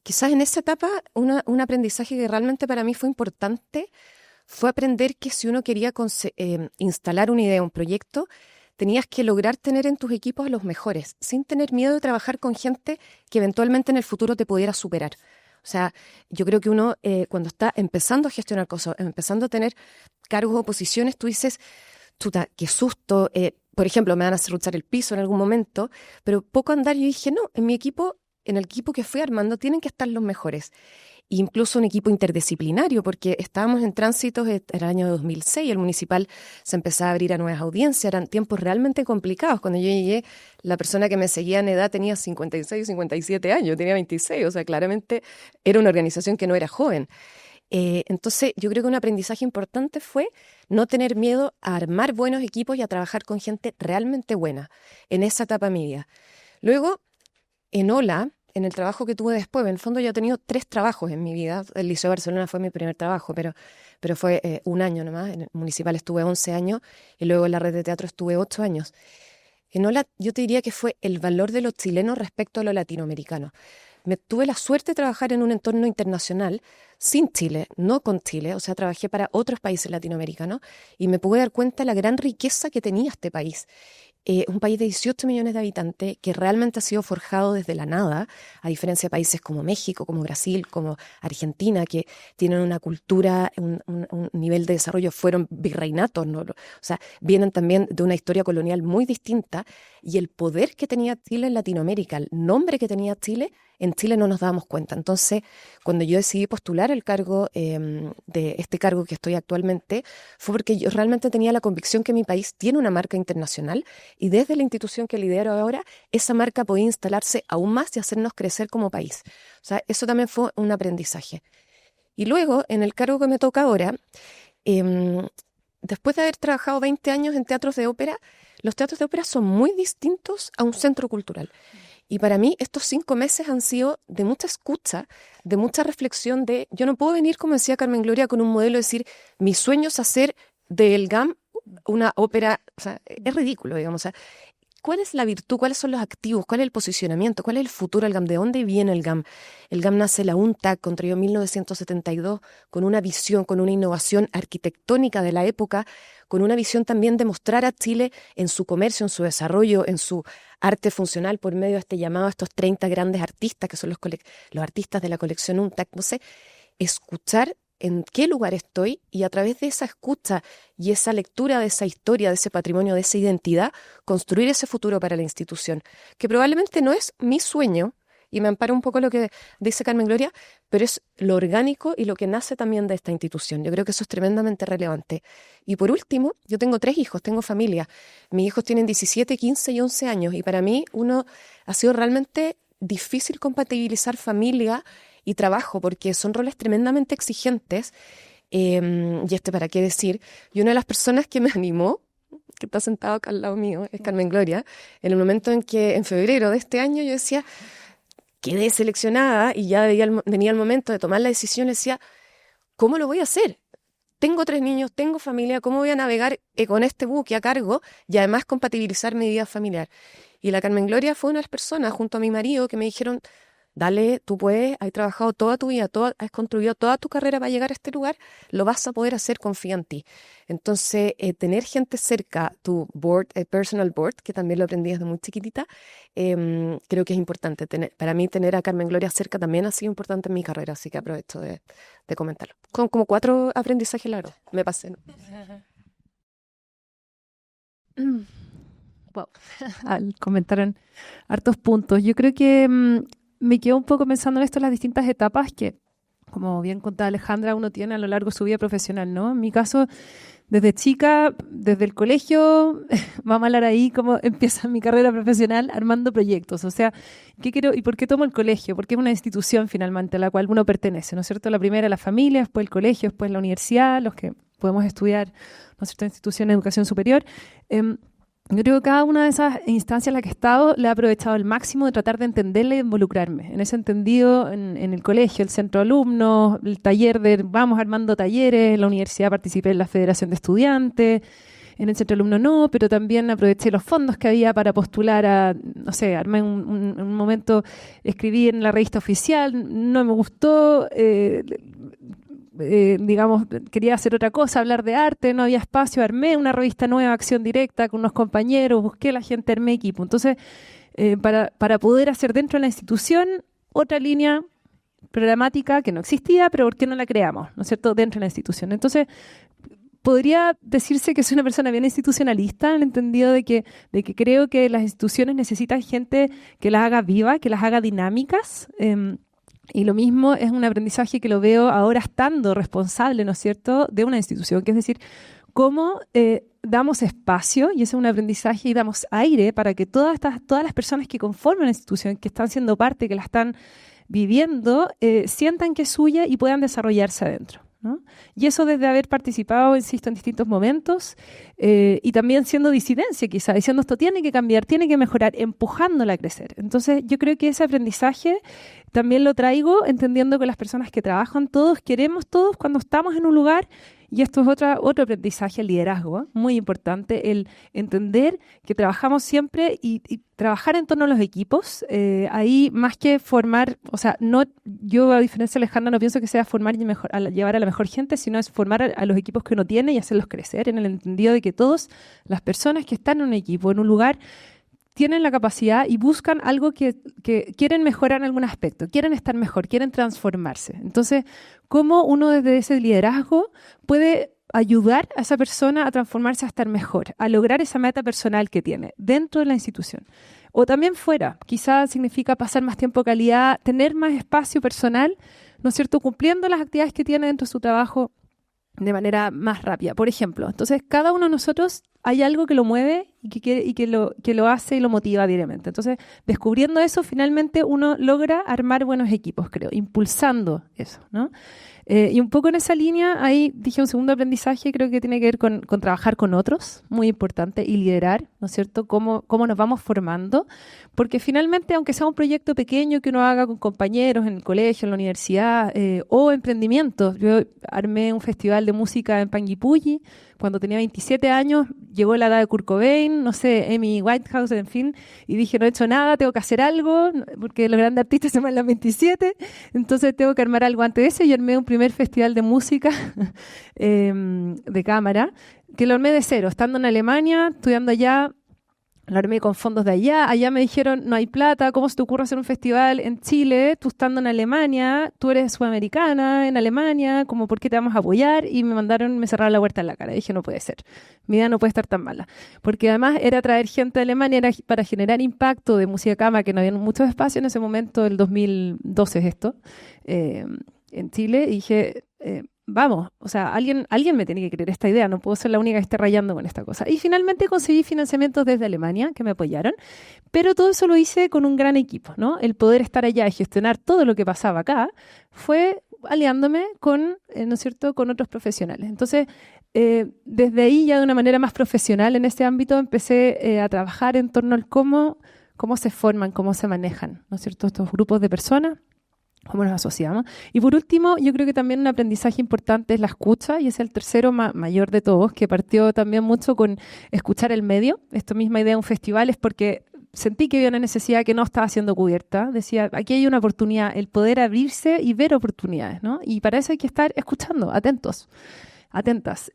Quizás en esa etapa un aprendizaje que realmente para mí fue importante fue aprender que si uno quería instalar una idea, un proyecto, tenías que lograr tener en tus equipos a los mejores, sin tener miedo de trabajar con gente que eventualmente en el futuro te pudiera superar. O sea, yo creo que uno cuando está empezando a gestionar cosas, empezando a tener cargos o posiciones, tú dices, chuta, qué susto, por ejemplo, me van a hacer luchar el piso en algún momento, pero poco andar yo dije, no, en el equipo que fui armando tienen que estar los mejores. Incluso un equipo interdisciplinario, porque estábamos en tránsitos, era el año 2006, el municipal se empezaba a abrir a nuevas audiencias, eran tiempos realmente complicados. Cuando yo llegué, la persona que me seguía en edad tenía 56 o 57 años, tenía 26, o sea, claramente era una organización que no era joven. Entonces, yo creo que un aprendizaje importante fue no tener miedo a armar buenos equipos y a trabajar con gente realmente buena en esa etapa de mi vida. Luego, en Ola, en el trabajo que tuve después, en el fondo yo he tenido 3 trabajos en mi vida. El Liceo de Barcelona fue mi primer trabajo, pero fue un año nomás. En el municipal estuve 11 años y luego en la red de teatro estuve 8 años. En Ola yo te diría que fue el valor de los chilenos respecto a los latinoamericanos. Tuve la suerte de trabajar en un entorno internacional sin Chile, no con Chile, o sea, trabajé para otros países latinoamericanos y me pude dar cuenta de la gran riqueza que tenía este país. Un país de 18 millones de habitantes que realmente ha sido forjado desde la nada, a diferencia de países como México, como Brasil, como Argentina, que tienen una cultura, un nivel de desarrollo, fueron virreinatos, ¿no? O sea, vienen también de una historia colonial muy distinta y el poder que tenía Chile en Latinoamérica, el nombre que tenía Chile, en Chile no nos dábamos cuenta. Entonces, cuando yo decidí postular el cargo, de este cargo que estoy actualmente, fue porque yo realmente tenía la convicción que mi país tiene una marca internacional y desde la institución que lidero ahora, esa marca podía instalarse aún más y hacernos crecer como país. O sea, eso también fue un aprendizaje. Y luego, en el cargo que me toca ahora, después de haber trabajado 20 años en teatros de ópera, los teatros de ópera son muy distintos a un centro cultural. Y para mí estos 5 meses han sido de mucha escucha, de mucha reflexión de, yo no puedo venir, como decía Carmen Gloria, con un modelo de decir, mi sueño es hacer del GAM una ópera, o sea, es ridículo, digamos. O sea, ¿cuál es la virtud? ¿Cuáles son los activos? ¿Cuál es el posicionamiento? ¿Cuál es el futuro del GAM? ¿De dónde viene el GAM? El GAM nace en la UNTAC, contraído en 1972, con una visión, con una innovación arquitectónica de la época, con una visión también de mostrar a Chile en su comercio, en su desarrollo, en su arte funcional por medio de este llamado a estos 30 grandes artistas, que son los artistas de la colección UNTAC. No sé, escuchar en qué lugar estoy y a través de esa escucha y esa lectura de esa historia, de ese patrimonio, de esa identidad, construir ese futuro para la institución, que probablemente no es mi sueño, y me amparo un poco lo que dice Carmen Gloria, pero es lo orgánico y lo que nace también de esta institución. Yo creo que eso es tremendamente relevante. Y por último, yo tengo 3 hijos, tengo familia. Mis hijos tienen 17, 15 y 11 años, y para mí ha sido realmente difícil compatibilizar familia y trabajo, porque son roles tremendamente exigentes, y para qué decir, y una de las personas que me animó, que está sentado acá al lado mío, es Carmen Gloria, en el momento en que en febrero de este año yo decía, quedé seleccionada y ya venía el momento de tomar la decisión, decía, ¿cómo lo voy a hacer? Tengo 3 niños, tengo familia, ¿cómo voy a navegar con este buque a cargo y además compatibilizar mi vida familiar? Y la Carmen Gloria fue una de las personas, junto a mi marido, que me dijeron, Dale, tú puedes, has trabajado toda tu vida, has construido toda tu carrera para llegar a este lugar, lo vas a poder hacer, confía en ti. Entonces, tener gente cerca, tu board, personal board, que también lo aprendí desde muy chiquitita, creo que es importante. Para mí, tener a Carmen Gloria cerca también ha sido importante en mi carrera, así que aprovecho de comentarlo. Con como 4 aprendizajes largos, me pasé, ¿no? Wow. Comentaron hartos puntos. Yo creo que me quedo un poco pensando en esto, las distintas etapas que, como bien contaba Alejandra, uno tiene a lo largo de su vida profesional, ¿no? En mi caso, desde chica, desde el colegio, vamos a hablar ahí cómo empieza mi carrera profesional armando proyectos. O sea, ¿qué quiero y por qué tomo el colegio? Porque es una institución finalmente a la cual uno pertenece, ¿no es cierto? La primera la familia, después el colegio, después la universidad, los que podemos estudiar, ¿no es cierto?, institución de educación superior. Yo creo que cada una de esas instancias en las que he estado le he aprovechado al máximo de tratar de entenderla y de involucrarme. En ese entendido, en el colegio, el centro de alumnos, el taller de vamos armando talleres, en la universidad participé en la Federación de Estudiantes, en el centro de alumnos no, pero también aproveché los fondos que había para postular a, no sé, armé un momento, escribí en la revista oficial, no me gustó, digamos, quería hacer otra cosa, hablar de arte, no había espacio, armé una revista nueva, Acción Directa, con unos compañeros, busqué a la gente, armé equipo. Entonces, para poder hacer dentro de la institución otra línea programática que no existía, pero ¿por qué no la creamos? ¿No es cierto?, dentro de la institución. Entonces, podría decirse que soy una persona bien institucionalista, en el entendido de que creo que las instituciones necesitan gente que las haga viva, que las haga dinámicas. Y lo mismo es un aprendizaje que lo veo ahora estando responsable, ¿no es cierto?, de una institución, que es decir, cómo damos espacio, y ese es un aprendizaje, y damos aire para que todas las personas que conforman la institución, que están siendo parte, que la están viviendo, sientan que es suya y puedan desarrollarse adentro, ¿no? Y eso desde haber participado, insisto, en distintos momentos, y también siendo disidencia quizá, diciendo esto tiene que cambiar, tiene que mejorar, empujándola a crecer. Entonces yo creo que ese aprendizaje también lo traigo entendiendo que las personas que trabajan, todos queremos, todos cuando estamos en un lugar, y esto es otro aprendizaje, el liderazgo, muy importante, el entender que trabajamos siempre y trabajar en torno a los equipos, ahí más que formar, o sea, no, yo a diferencia de Alejandra no pienso que sea formar y llevar a la mejor gente, sino es formar a los equipos que uno tiene y hacerlos crecer, en el entendido de que todas las personas que están en un equipo, en un lugar, tienen la capacidad y buscan algo que quieren mejorar en algún aspecto, quieren estar mejor, quieren transformarse. Entonces, ¿cómo uno desde ese liderazgo puede ayudar a esa persona a transformarse, a estar mejor, a lograr esa meta personal que tiene dentro de la institución? O también fuera, quizás significa pasar más tiempo de calidad, tener más espacio personal, ¿no es cierto?, cumpliendo las actividades que tiene dentro de su trabajo de manera más rápida. Por ejemplo, entonces cada uno de nosotros hay algo que lo mueve y que lo hace y lo motiva diariamente. Entonces, descubriendo eso, finalmente uno logra armar buenos equipos, creo, impulsando eso, ¿no? Y un poco en esa línea, ahí dije un segundo aprendizaje, creo que tiene que ver con trabajar con otros, muy importante, y liderar, ¿no es cierto?, cómo nos vamos formando, porque finalmente, aunque sea un proyecto pequeño que uno haga con compañeros en el colegio, en la universidad, o emprendimientos, yo armé un festival de música en Panguipulli, cuando tenía 27 años, llegó la edad de Kurt Cobain, no sé, Amy Winehouse, en fin, y dije, no he hecho nada, tengo que hacer algo, porque los grandes artistas se van a las 27, entonces tengo que armar algo antes de eso, y armé un primer festival de música de cámara, que lo armé de cero, estando en Alemania, estudiando allá, lo armé con fondos de allá me dijeron, no hay plata, ¿cómo se te ocurre hacer un festival en Chile, tú estando en Alemania, tú eres sudamericana en Alemania, como por qué te vamos a apoyar? Y me cerraron la puerta en la cara, dije, no puede ser, mi idea no puede estar tan mala, porque además era traer gente de Alemania, era para generar impacto de música cámara, que no había muchos espacios en ese momento, el 2012 es esto, en Chile, y dije, vamos, o sea, alguien me tiene que creer esta idea, no puedo ser la única que esté rayando con esta cosa. Y finalmente conseguí financiamientos desde Alemania, que me apoyaron, pero todo eso lo hice con un gran equipo, ¿no? El poder estar allá y gestionar todo lo que pasaba acá fue aliándome con, ¿no es cierto?, con otros profesionales. Entonces, desde ahí ya de una manera más profesional en este ámbito empecé a trabajar en torno al cómo se forman, cómo se manejan, ¿no es cierto?, estos grupos de personas, cómo nos asociamos. Y por último, yo creo que también un aprendizaje importante es la escucha, y es el tercero mayor de todos, que partió también mucho con escuchar el medio. Esta misma idea de un festival es porque sentí que había una necesidad que no estaba siendo cubierta. Decía, aquí hay una oportunidad, el poder abrirse y ver oportunidades, ¿no? Y para eso hay que estar escuchando, atentos, atentas.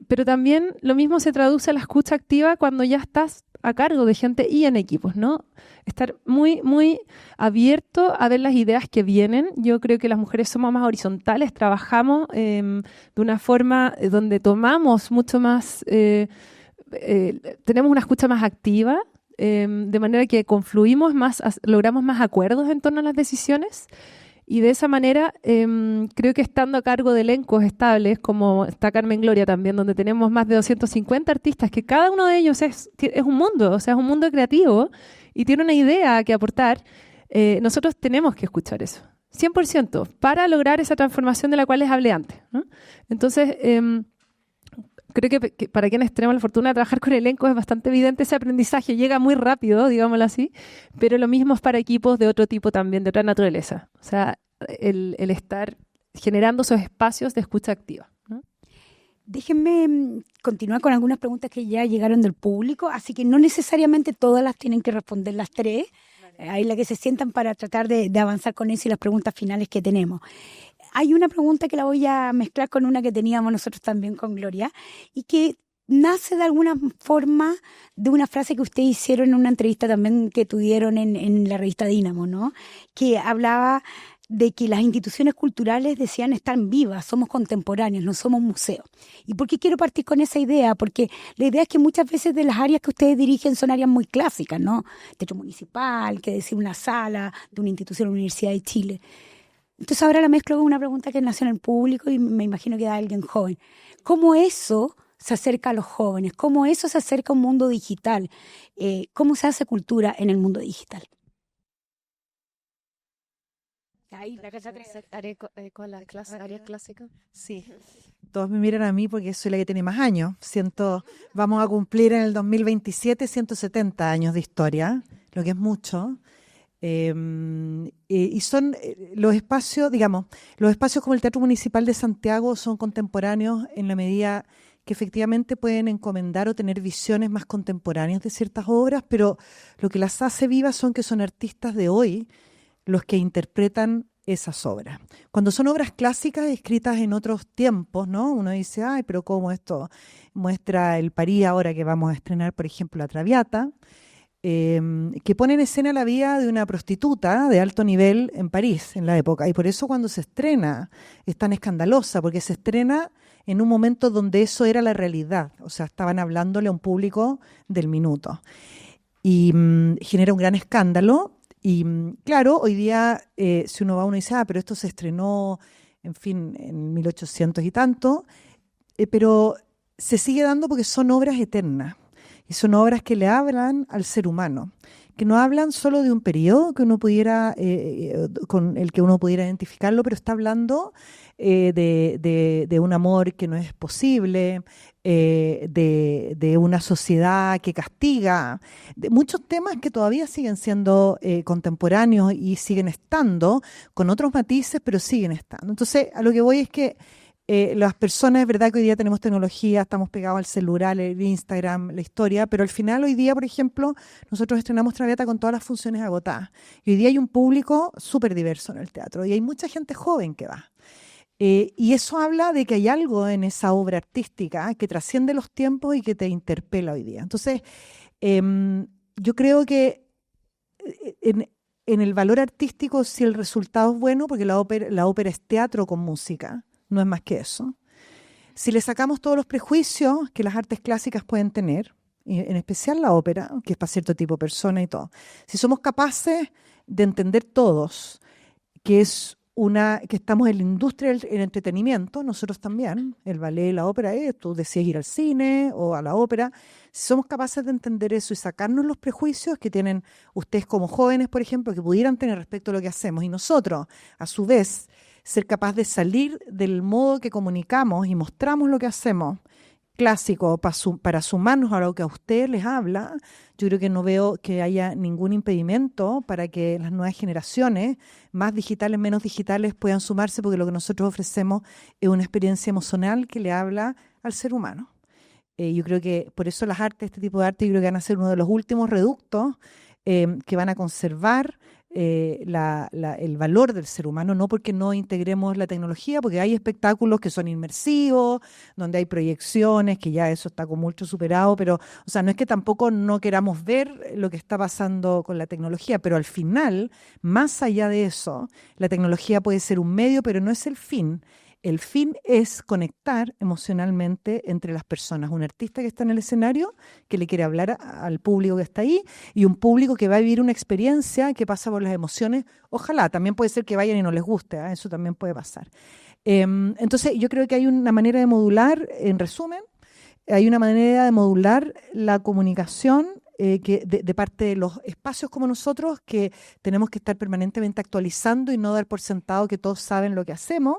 Pero también lo mismo se traduce a la escucha activa cuando ya estás a cargo de gente y en equipos, ¿no? Estar muy, muy abierto a ver las ideas que vienen. Yo creo que las mujeres somos más horizontales, trabajamos de una forma donde tomamos mucho más, tenemos una escucha más activa, de manera que confluimos más, logramos más acuerdos en torno a las decisiones. Y de esa manera, creo que estando a cargo de elencos estables, como está Carmen Gloria también, donde tenemos más de 250 artistas, que cada uno de ellos es un mundo, o sea, es un mundo creativo y tiene una idea que aportar, nosotros tenemos que escuchar eso, 100%, para lograr esa transformación de la cual les hablé antes, ¿no? Entonces, creo que para quienes tenemos la fortuna de trabajar con elencos es bastante evidente ese aprendizaje, llega muy rápido, digámoslo así, pero lo mismo es para equipos de otro tipo también, de otra naturaleza. O sea, el estar generando esos espacios de escucha activa, ¿no? Déjenme continuar con algunas preguntas que ya llegaron del público, así que no necesariamente todas las tienen que responder las tres. Hay las que se sientan para tratar de avanzar con eso y las preguntas finales que tenemos. Hay una pregunta que la voy a mezclar con una que teníamos nosotros también con Gloria y que nace de alguna forma de una frase que ustedes hicieron en una entrevista también que tuvieron en la revista Dínamo, ¿no? Que hablaba de que las instituciones culturales decían estar vivas, somos contemporáneos, no somos museos. ¿Y por qué quiero partir con esa idea? Porque la idea es que muchas veces de las áreas que ustedes dirigen son áreas muy clásicas, ¿no? Teatro municipal, que decir una sala de una institución de la Universidad de Chile. Entonces ahora la mezclo con una pregunta que nació en el público y me imagino que da alguien joven. ¿Cómo eso se acerca a los jóvenes? ¿Cómo eso se acerca a un mundo digital? ¿Cómo se hace cultura en el mundo digital? Ahí, con la clase, área clásica. Sí, todos me miran a mí porque soy la que tiene más años. Vamos a cumplir en el 2027 170 años de historia, lo que es mucho. Y son los espacios, digamos, los espacios como el Teatro Municipal de Santiago son contemporáneos en la medida que efectivamente pueden encomendar o tener visiones más contemporáneas de ciertas obras, pero lo que las hace vivas son que son artistas de hoy los que interpretan esas obras. Cuando son obras clásicas escritas en otros tiempos, ¿no? Uno dice, ay, pero ¿cómo esto muestra el París ahora que vamos a estrenar, por ejemplo, La Traviata? Que pone en escena la vida de una prostituta de alto nivel en París en la época. Y por eso cuando se estrena es tan escandalosa, porque se estrena en un momento donde eso era la realidad. O sea, estaban hablándole a un público del minuto. Y genera un gran escándalo. Y claro, hoy día, si uno dice, pero esto se estrenó, en fin, en 1800 y tanto, pero se sigue dando porque son obras eternas. Y son obras que le hablan al ser humano, que no hablan solo de un periodo que uno pudiera, con el que uno pudiera identificarlo, pero está hablando de un amor que no es posible, de una sociedad que castiga, de muchos temas que todavía siguen siendo contemporáneos y siguen estando con otros matices, pero siguen estando. Entonces, a lo que voy es que las personas, es verdad que hoy día tenemos tecnología, estamos pegados al celular, el Instagram, la historia, pero al final hoy día, por ejemplo, nosotros estrenamos Traviata con todas las funciones agotadas. Y hoy día hay un público súper diverso en el teatro y hay mucha gente joven que va. Y eso habla de que hay algo en esa obra artística que trasciende los tiempos y que te interpela hoy día. Entonces, yo creo que en el valor artístico, si el resultado es bueno, porque la ópera es teatro con música, no es más que eso. Si le sacamos todos los prejuicios que las artes clásicas pueden tener, en especial la ópera, que es para cierto tipo de persona y todo, si somos capaces de entender todos que estamos en la industria del entretenimiento, nosotros también, el ballet, la ópera, tú decías ir al cine o a la ópera, si somos capaces de entender eso y sacarnos los prejuicios que tienen ustedes como jóvenes, por ejemplo, que pudieran tener respecto a lo que hacemos, y nosotros, a su vez, ser capaz de salir del modo que comunicamos y mostramos lo que hacemos, clásico, para sumarnos a lo que a ustedes les habla, yo creo que no veo que haya ningún impedimento para que las nuevas generaciones, más digitales, menos digitales, puedan sumarse, porque lo que nosotros ofrecemos es una experiencia emocional que le habla al ser humano. Yo creo que por eso las artes, este tipo de arte, yo creo que van a ser uno de los últimos reductos que van a conservar el valor del ser humano, no porque no integremos la tecnología, porque hay espectáculos que son inmersivos, donde hay proyecciones, que ya eso está como mucho superado, pero, o sea, no es que tampoco no queramos ver lo que está pasando con la tecnología, pero al final, más allá de eso, la tecnología puede ser un medio, pero no es el fin. El fin es conectar emocionalmente entre las personas. Un artista que está en el escenario, que le quiere hablar al público que está ahí, y un público que va a vivir una experiencia que pasa por las emociones. Ojalá, también puede ser que vayan y no les guste, eso también puede pasar. Entonces, yo creo que hay una manera de modular, en resumen, hay una manera de modular la comunicación que de parte de los espacios como nosotros, que tenemos que estar permanentemente actualizando y no dar por sentado que todos saben lo que hacemos.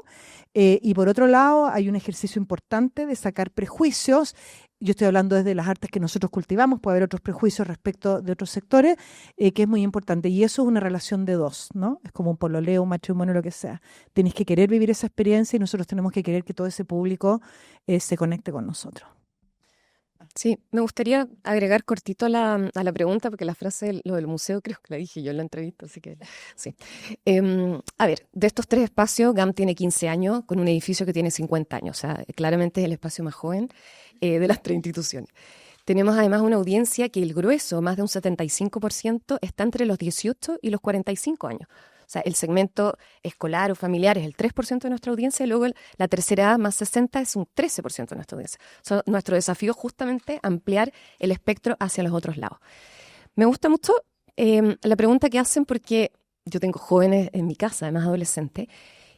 Y por otro lado, hay un ejercicio importante de sacar prejuicios. Yo estoy hablando desde las artes que nosotros cultivamos, puede haber otros prejuicios respecto de otros sectores, que es muy importante. Y eso es una relación de dos, ¿no? Es como un pololeo, un matrimonio, lo que sea. Tenéis que querer vivir esa experiencia y nosotros tenemos que querer que todo ese público se conecte con nosotros. Sí, me gustaría agregar cortito a la pregunta, porque la frase, lo del museo, creo que la dije yo en la entrevista, así que sí. A ver, de estos 3 espacios, GAM tiene 15 años, con un edificio que tiene 50 años, o sea, claramente es el espacio más joven de las 3 instituciones. Tenemos además una audiencia que el grueso, más de un 75%, está entre los 18 y los 45 años. O sea, el segmento escolar o familiar es el 3% de nuestra audiencia y luego la tercera edad más 60 es un 13% de nuestra audiencia. O sea, nuestro desafío es justamente ampliar el espectro hacia los otros lados. Me gusta mucho la pregunta que hacen porque yo tengo jóvenes en mi casa, además adolescentes,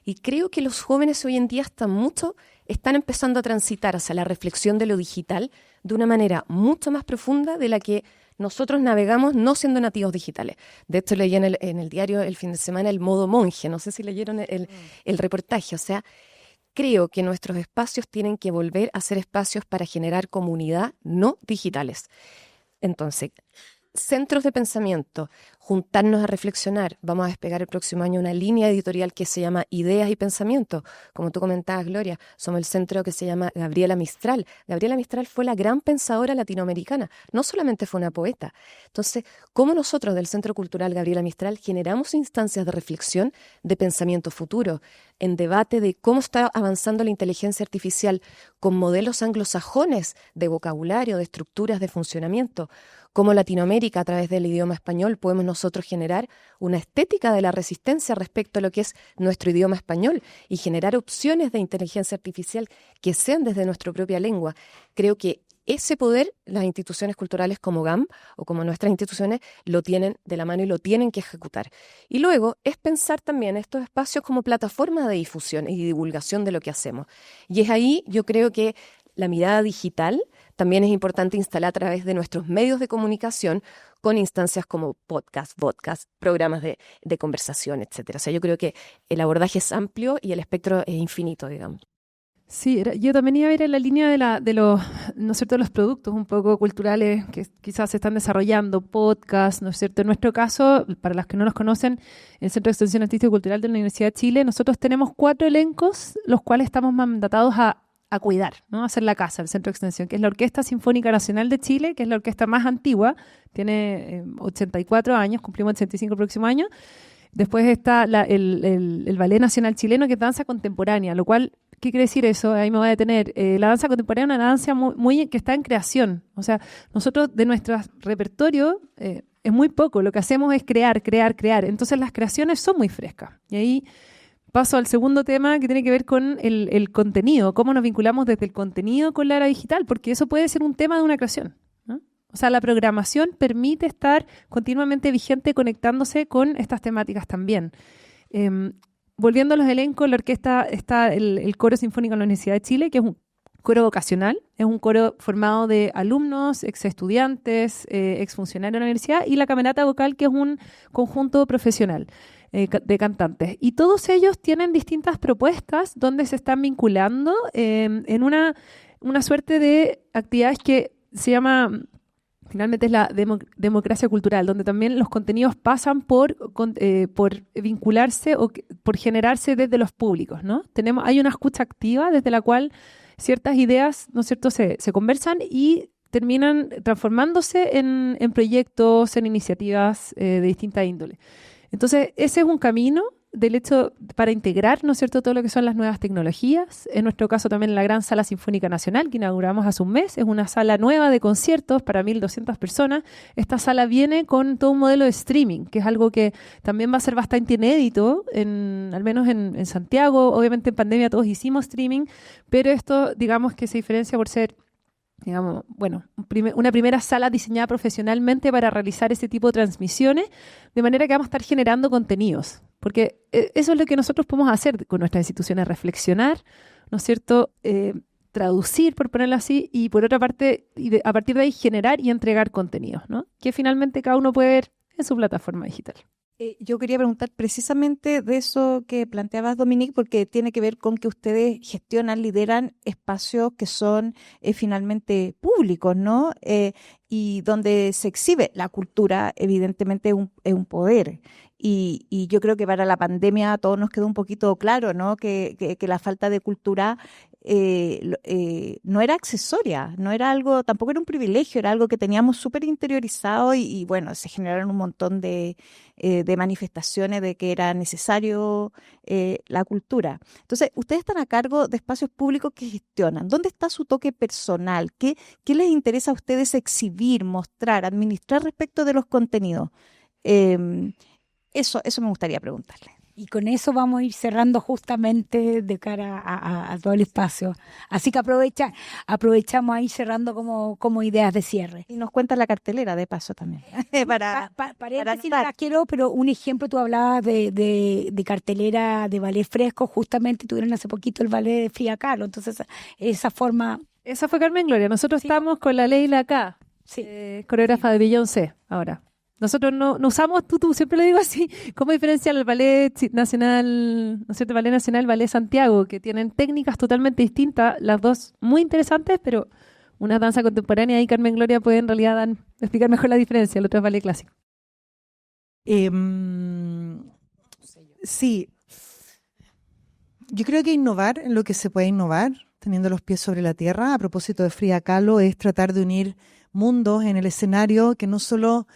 y creo que los jóvenes hoy en día están empezando a transitar hacia la reflexión de lo digital de una manera mucho más profunda de la que nosotros navegamos no siendo nativos digitales. De hecho, leí en el diario el fin de semana el modo monje, no sé si leyeron el reportaje. O sea, creo que nuestros espacios tienen que volver a ser espacios para generar comunidad no digitales. Entonces, centros de pensamiento, juntarnos a reflexionar. Vamos a despegar el próximo año una línea editorial que se llama Ideas y Pensamiento. Como tú comentabas, Gloria, somos el centro que se llama Gabriela Mistral. Gabriela Mistral fue la gran pensadora latinoamericana. No solamente fue una poeta. Entonces, ¿cómo nosotros del Centro Cultural Gabriela Mistral generamos instancias de reflexión, de pensamiento futuro, en debate de cómo está avanzando la inteligencia artificial con modelos anglosajones de vocabulario, de estructuras de funcionamiento? Cómo Latinoamérica, a través del idioma español, podemos nosotros generar una estética de la resistencia respecto a lo que es nuestro idioma español y generar opciones de inteligencia artificial que sean desde nuestra propia lengua. Creo que ese poder las instituciones culturales como GAM o como nuestras instituciones lo tienen de la mano y lo tienen que ejecutar. Y luego es pensar también estos espacios como plataforma de difusión y divulgación de lo que hacemos. Y es ahí, yo creo que la mirada digital también es importante instalar a través de nuestros medios de comunicación con instancias como podcast, programas de conversación, etcétera. O sea, yo creo que el abordaje es amplio y el espectro es infinito, digamos. Sí, yo también iba a ir en la línea de los, ¿no es cierto?, los productos un poco culturales que quizás se están desarrollando, podcast, ¿no es cierto? En nuestro caso, para los que no nos conocen, el Centro de Extensión Artística y Cultural de la Universidad de Chile, nosotros tenemos 4 elencos, los cuales estamos mandatados a cuidar, ¿no? A hacer la casa, el Centro de Extensión, que es la Orquesta Sinfónica Nacional de Chile, que es la orquesta más antigua, tiene 84 años, cumplimos 85 el próximo año. Después está el Ballet Nacional Chileno, que es danza contemporánea, lo cual, ¿qué quiere decir eso? Ahí me voy a detener. La danza contemporánea es una danza muy que está en creación. O sea, nosotros de nuestro repertorio es muy poco, lo que hacemos es crear. Entonces las creaciones son muy frescas. Y ahí paso al segundo tema que tiene que ver con el contenido, cómo nos vinculamos desde el contenido con la era digital, porque eso puede ser un tema de una creación, ¿no? O sea, la programación permite estar continuamente vigente, conectándose con estas temáticas también. Volviendo a los elencos, la orquesta está el Coro Sinfónico de la Universidad de Chile, que es un coro vocacional, es un coro formado de alumnos, ex estudiantes, ex funcionarios de la universidad, y la Camerata Vocal, que es un conjunto profesional de cantantes. Y todos ellos tienen distintas propuestas donde se están vinculando en una suerte de actividades que se llama, finalmente es la democracia cultural, donde también los contenidos pasan por vincularse o por generarse desde los públicos, ¿no? Hay una escucha activa desde la cual ciertas ideas, ¿no es cierto?, se conversan y terminan transformándose en proyectos, en iniciativas de distinta índole. Entonces, ese es un camino del hecho para integrar, ¿no es cierto?, todo lo que son las nuevas tecnologías. En nuestro caso también la Gran Sala Sinfónica Nacional, que inauguramos hace un mes, es una sala nueva de conciertos para 1.200 personas. Esta sala viene con todo un modelo de streaming, que es algo que también va a ser bastante inédito, al menos en Santiago. Obviamente en pandemia todos hicimos streaming, pero esto, digamos que se diferencia por ser, digamos, bueno, una primera sala diseñada profesionalmente para realizar ese tipo de transmisiones, de manera que vamos a estar generando contenidos. Porque eso es lo que nosotros podemos hacer con nuestras instituciones, reflexionar, ¿no es cierto?, traducir, por ponerlo así, y por otra parte, a partir de ahí generar y entregar contenidos, ¿no?, que finalmente cada uno puede ver en su plataforma digital. Yo quería preguntar precisamente de eso que planteabas, Dominique, porque tiene que ver con que ustedes gestionan, lideran espacios que son finalmente públicos, ¿no? Y donde se exhibe la cultura, evidentemente es un poder. Y yo creo que para la pandemia a todos nos quedó un poquito claro, ¿no?, que la falta de cultura no era accesoria, no era algo, tampoco era un privilegio, era algo que teníamos súper interiorizado y bueno, se generaron un montón de manifestaciones de que era necesario la cultura. Entonces, ustedes están a cargo de espacios públicos que gestionan. ¿Dónde está su toque personal? ¿Qué les interesa a ustedes exhibir, mostrar, administrar respecto de los contenidos? Eso me gustaría preguntarle. Y con eso vamos a ir cerrando justamente de cara a todo el espacio. Así que aprovechamos a ir cerrando como ideas de cierre. Y nos cuenta la cartelera de paso también. para decir, quiero, pero un ejemplo, tú hablabas de cartelera de ballet fresco, justamente tuvieron hace poquito el ballet de Frida Kahlo, entonces esa forma... Esa fue Carmen Gloria. Nosotros estamos con la Leila acá, coreógrafa de Beyoncé ahora. Nosotros no usamos tutú, siempre lo digo así, como diferencia al Ballet Nacional, ¿no es cierto?, Ballet Nacional, Ballet Santiago, que tienen técnicas totalmente distintas, las dos muy interesantes, pero una danza contemporánea y Carmen Gloria puede en realidad explicar mejor la diferencia, el otro es ballet clásico. Sí, yo creo que innovar en lo que se puede innovar, teniendo los pies sobre la tierra, a propósito de Frida Kahlo, es tratar de unir mundos en el escenario que no solo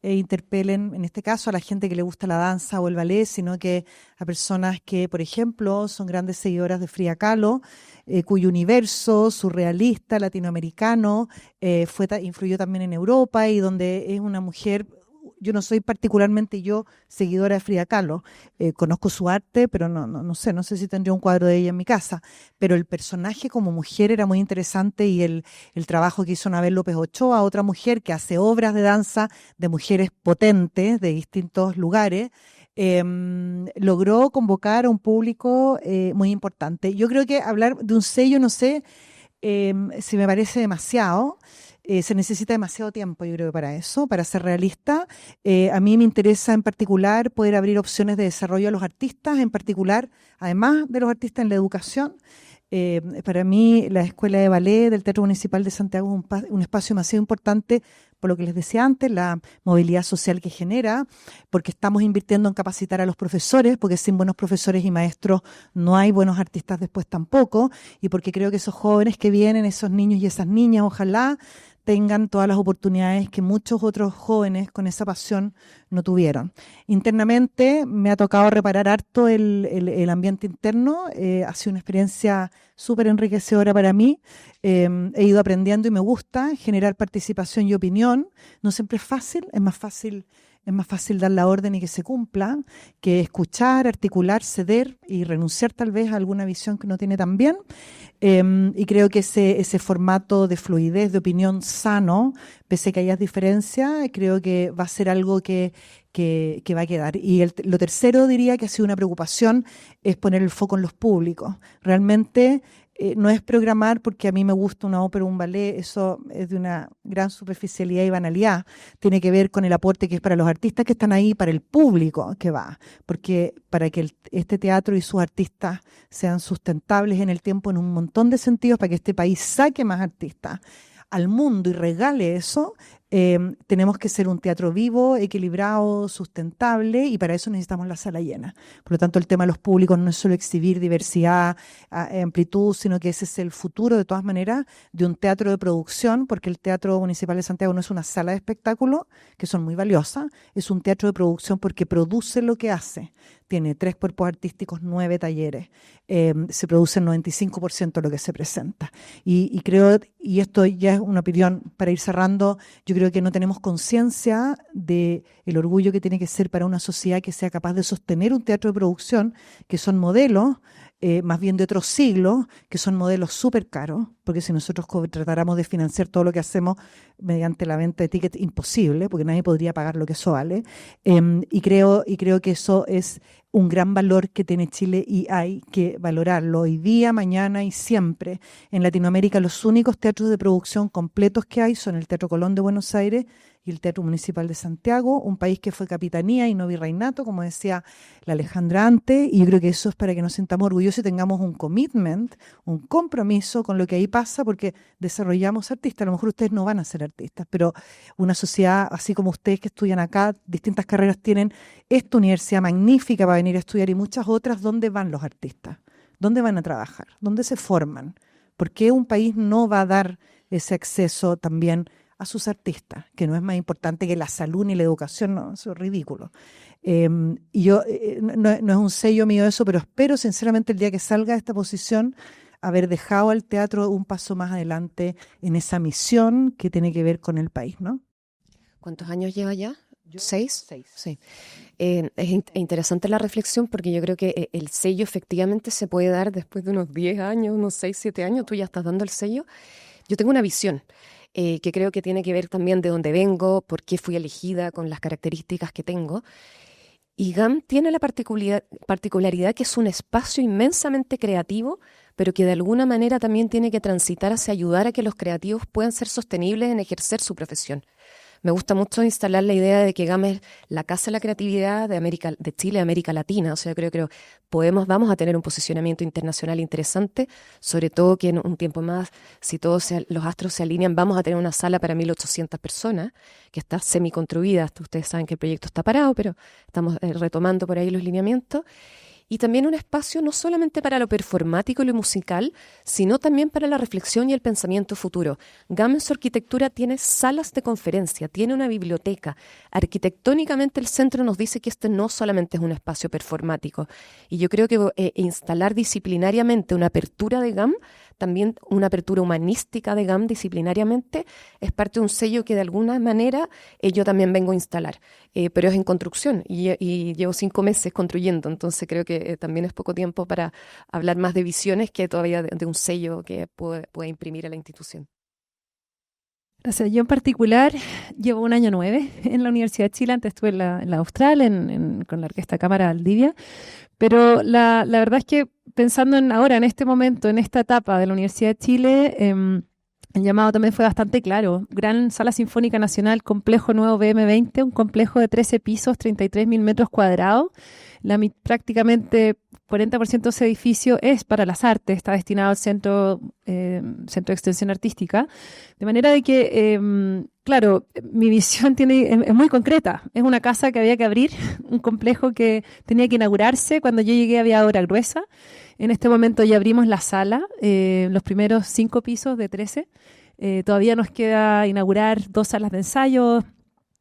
interpelen, en este caso, a la gente que le gusta la danza o el ballet, sino que a personas que, por ejemplo, son grandes seguidoras de Frida Kahlo, cuyo universo surrealista, latinoamericano, influyó también en Europa y donde es una mujer. Yo no soy particularmente seguidora de Frida Kahlo, conozco su arte, pero no sé si tendría un cuadro de ella en mi casa, pero el personaje como mujer era muy interesante y el trabajo que hizo Anabel López Ochoa, otra mujer que hace obras de danza de mujeres potentes de distintos lugares, logró convocar a un público muy importante. Yo creo que hablar de un sello, no sé si me parece demasiado. Se necesita demasiado tiempo, yo creo, que para eso, para ser realista. A mí me interesa en particular poder abrir opciones de desarrollo a los artistas, en particular, además de los artistas en la educación. Para mí, la Escuela de Ballet del Teatro Municipal de Santiago es un espacio demasiado importante, por lo que les decía antes, la movilidad social que genera, porque estamos invirtiendo en capacitar a los profesores, porque sin buenos profesores y maestros no hay buenos artistas después tampoco, y porque creo que esos jóvenes que vienen, esos niños y esas niñas, ojalá tengan todas las oportunidades que muchos otros jóvenes con esa pasión no tuvieron. Internamente me ha tocado reparar harto el ambiente interno, ha sido una experiencia súper enriquecedora para mí, he ido aprendiendo y me gusta generar participación y opinión, no siempre es fácil, es más fácil dar la orden y que se cumpla, que escuchar, articular, ceder y renunciar tal vez a alguna visión que uno tiene también. Y creo que ese formato de fluidez, de opinión sano, pese a que haya diferencias, creo que va a ser algo que va a quedar. Y lo tercero, diría que ha sido una preocupación, es poner el foco en los públicos. Realmente no es programar porque a mí me gusta una ópera o un ballet, eso es de una gran superficialidad y banalidad. Tiene que ver con el aporte que es para los artistas que están ahí, para el público que va. Porque para que este teatro y sus artistas sean sustentables en el tiempo en un montón de sentidos, para que este país saque más artistas al mundo y regale eso, tenemos que ser un teatro vivo, equilibrado, sustentable, y para eso necesitamos la sala llena. Por lo tanto, el tema de los públicos no es solo exhibir diversidad, amplitud, sino que ese es el futuro, de todas maneras, de un teatro de producción, porque el Teatro Municipal de Santiago no es una sala de espectáculo, que son muy valiosas, es un teatro de producción porque produce lo que hace. Tiene 3 cuerpos artísticos, 9 talleres. Se produce el 95% de lo que se presenta. Y creo, y esto ya es una opinión para ir cerrando, yo creo que no tenemos conciencia del orgullo que tiene que ser para una sociedad que sea capaz de sostener un teatro de producción, que son modelos, más bien de otros siglos, que son modelos súper caros, porque si nosotros tratáramos de financiar todo lo que hacemos mediante la venta de tickets, imposible, porque nadie podría pagar lo que eso vale. Y creo que eso es un gran valor que tiene Chile y hay que valorarlo hoy día, mañana y siempre. En Latinoamérica los únicos teatros de producción completos que hay son el Teatro Colón de Buenos Aires y el Teatro Municipal de Santiago, un país que fue capitanía y no virreinato, como decía la Alejandra antes, y yo creo que eso es para que nos sintamos orgullosos y tengamos un commitment, un compromiso con lo que ahí pasa, porque desarrollamos artistas. A lo mejor ustedes no van a ser artistas, pero una sociedad, así como ustedes que estudian acá, distintas carreras tienen esta universidad magnífica para venir a estudiar y muchas otras. ¿Dónde van los artistas? ¿Dónde van a trabajar? ¿Dónde se forman? ¿Por qué un país no va a dar ese acceso también a sus artistas, que no es más importante que la salud ni la educación? No, eso es ridículo. Y yo, no es un sello mío eso, pero espero sinceramente el día que salga de esta posición haber dejado al teatro un paso más adelante en esa misión que tiene que ver con el país, ¿no? ¿Cuántos años lleva ya? Yo, 6. 6. Sí. Interesante la reflexión, porque yo creo que el sello efectivamente se puede dar después de unos 10 años, unos 6, 7 años. Tú ya estás dando el sello. Yo tengo una visión que creo que tiene que ver también de dónde vengo, por qué fui elegida, con las características que tengo. Y GAM tiene la particularidad que es un espacio inmensamente creativo, pero que de alguna manera también tiene que transitar hacia ayudar a que los creativos puedan ser sostenibles en ejercer su profesión. Me gusta mucho instalar la idea de que GAM es la casa de la creatividad de Chile, América Latina. O sea, creo que vamos a tener un posicionamiento internacional interesante, sobre todo que en un tiempo más, si todos los astros se alinean, vamos a tener una sala para 1.800 personas, que está semiconstruida. Ustedes saben que el proyecto está parado, pero estamos retomando por ahí los lineamientos. Y también un espacio no solamente para lo performático y lo musical, sino también para la reflexión y el pensamiento futuro. GAM en su arquitectura tiene salas de conferencia, tiene una biblioteca. Arquitectónicamente el centro nos dice que este no solamente es un espacio performático. Y yo creo que instalar disciplinariamente una apertura de GAM, también una apertura humanística de GAM disciplinariamente, es parte de un sello que de alguna manera yo también vengo a instalar. Pero es en construcción y llevo 5 meses construyendo, entonces creo que también es poco tiempo para hablar más de visiones que todavía de un sello que pueda imprimir a la institución. Gracias. Yo en particular llevo un año 9 en la Universidad de Chile. Antes estuve en la Austral con la Orquesta Cámara Valdivia, pero la verdad es que pensando ahora, en este momento, en esta etapa de la Universidad de Chile, el llamado también fue bastante claro. Gran Sala Sinfónica Nacional, complejo nuevo BM20, un complejo de 13 pisos, 33.000 metros cuadrados. Prácticamente 40% de ese edificio es para las artes, está destinado al Centro de Extensión Artística. De manera de que, claro, mi visión es muy concreta. Es una casa que había que abrir, un complejo que tenía que inaugurarse. Cuando yo llegué había obra gruesa. En este momento ya abrimos la sala, los primeros 5 pisos de 13. Todavía nos queda inaugurar 2 salas de ensayo,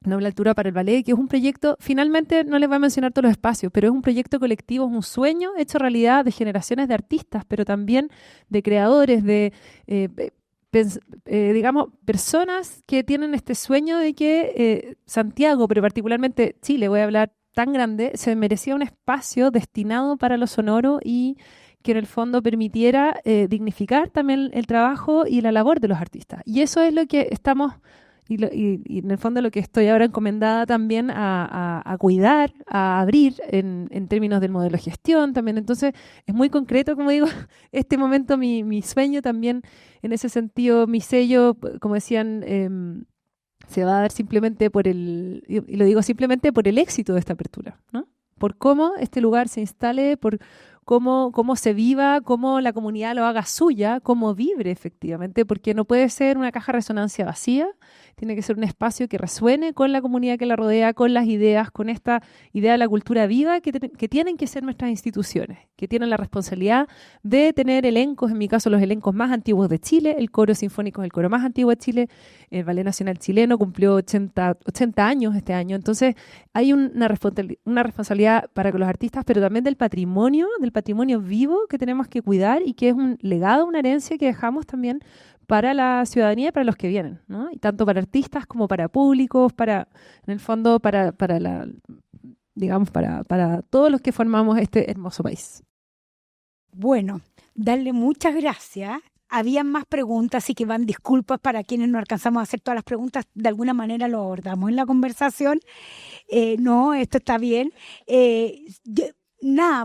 Noble Altura para el Ballet, que es un proyecto, finalmente no les voy a mencionar todos los espacios, pero es un proyecto colectivo, es un sueño hecho realidad de generaciones de artistas, pero también de creadores, digamos, personas que tienen este sueño de que Santiago, pero particularmente Chile, voy a hablar tan grande, se merecía un espacio destinado para lo sonoro y que en el fondo permitiera dignificar también el trabajo y la labor de los artistas. Y eso es lo que estamos, y en el fondo lo que estoy ahora encomendada también a cuidar, a abrir en términos del modelo de gestión también. Entonces es muy concreto, como digo, este momento mi sueño también, en ese sentido, mi sello, como decían, se va a dar simplemente y lo digo simplemente por el éxito de esta apertura, ¿no? Por cómo este lugar se instale, por cómo se viva, cómo la comunidad lo haga suya, cómo vibre efectivamente, porque no puede ser una caja de resonancia vacía, tiene que ser un espacio que resuene con la comunidad que la rodea, con las ideas, con esta idea de la cultura viva que tienen que ser nuestras instituciones, que tienen la responsabilidad de tener elencos, en mi caso los elencos más antiguos de Chile. El coro sinfónico es el coro más antiguo de Chile, el Ballet Nacional Chileno cumplió 80 años este año, entonces hay una responsabilidad para con los artistas, pero también del patrimonio vivo que tenemos que cuidar y que es un legado, una herencia que dejamos también para la ciudadanía y para los que vienen, ¿no? Y tanto para artistas como para públicos, en el fondo, para todos los que formamos este hermoso país. Bueno, darle muchas gracias. Habían más preguntas, así que van disculpas para quienes no alcanzamos a hacer todas las preguntas. De alguna manera lo abordamos en la conversación. No, esto está bien.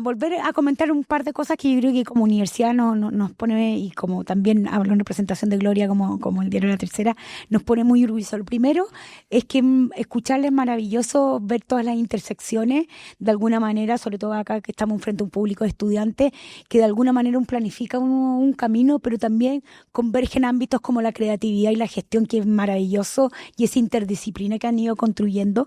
Volver a comentar un par de cosas que yo creo que como universidad nos pone, y como también hablo en representación de Gloria, como el diario La Tercera, nos pone muy orgullosos. Lo primero es que escucharles es maravilloso ver todas las intersecciones, de alguna manera, sobre todo acá que estamos frente a un público de estudiantes, que de alguna manera planifica un camino, pero también convergen ámbitos como la creatividad y la gestión, que es maravilloso, y esa interdisciplina que han ido construyendo,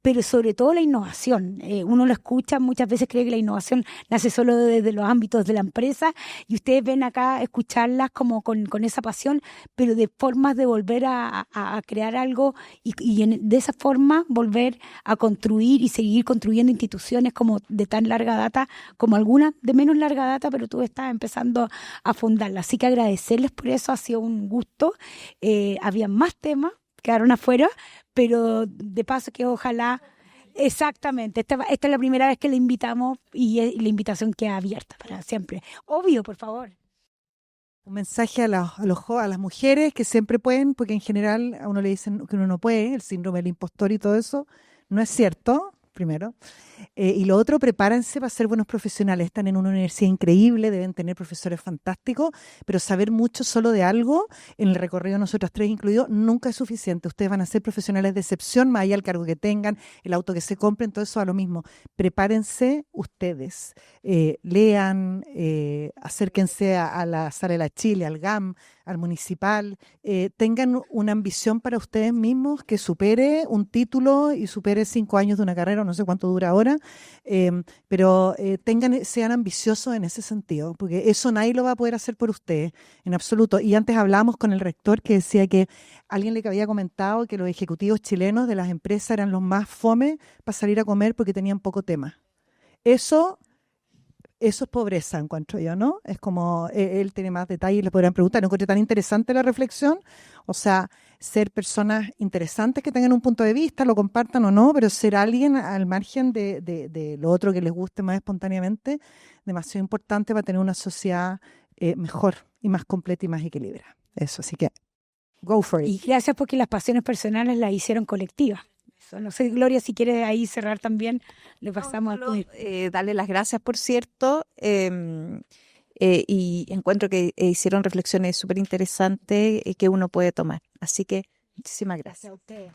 pero sobre todo la innovación. Uno lo escucha, muchas veces cree que la innovación nace solo desde los ámbitos de la empresa, y ustedes ven acá escucharlas como con esa pasión, pero de formas de volver a crear algo de esa forma volver a construir y seguir construyendo instituciones como de tan larga data, como algunas de menos larga data, pero tú estás empezando a fundarlas. Así que agradecerles por eso, ha sido un gusto. Había más temas, quedaron afuera, pero de paso que ojalá... Exactamente, esta es la primera vez que le invitamos y la invitación queda abierta para siempre. Obvio, por favor. Un mensaje a las mujeres que siempre pueden, porque en general a uno le dicen que uno no puede, el síndrome del impostor y todo eso. No es cierto, primero. Y lo otro, prepárense para ser buenos profesionales. Están en una universidad increíble, deben tener profesores fantásticos, pero saber mucho solo de algo, en el recorrido nosotras tres incluidos, nunca es suficiente. Ustedes van a ser profesionales de excepción, más allá del cargo que tengan, el auto que se compren, todo eso a lo mismo. Prepárense ustedes. Lean, acérquense a la Sala de la Chile, al GAM, al municipal, tengan una ambición para ustedes mismos que supere un título y supere 5 años de una carrera, no sé cuánto dura ahora, pero sean ambiciosos en ese sentido, porque eso nadie lo va a poder hacer por ustedes, en absoluto. Y antes hablábamos con el rector que decía que alguien le había comentado que los ejecutivos chilenos de las empresas eran los más fome para salir a comer porque tenían poco tema. Eso es pobreza, encuentro yo, ¿no? Es como, él tiene más detalles, le podrían preguntar. ¿No encontré tan interesante la reflexión? O sea, ser personas interesantes que tengan un punto de vista, lo compartan o no, pero ser alguien al margen de lo otro que les guste más espontáneamente, demasiado importante para tener una sociedad mejor y más completa y más equilibrada. Eso, así que, go for it. Y gracias porque las pasiones personales las hicieron colectivas. No sé, Gloria, si quieres ahí cerrar también, le pasamos a tu... Darle las gracias, por cierto, y encuentro que hicieron reflexiones súper interesantes que uno puede tomar. Así que muchísimas gracias. Gracias a ustedes.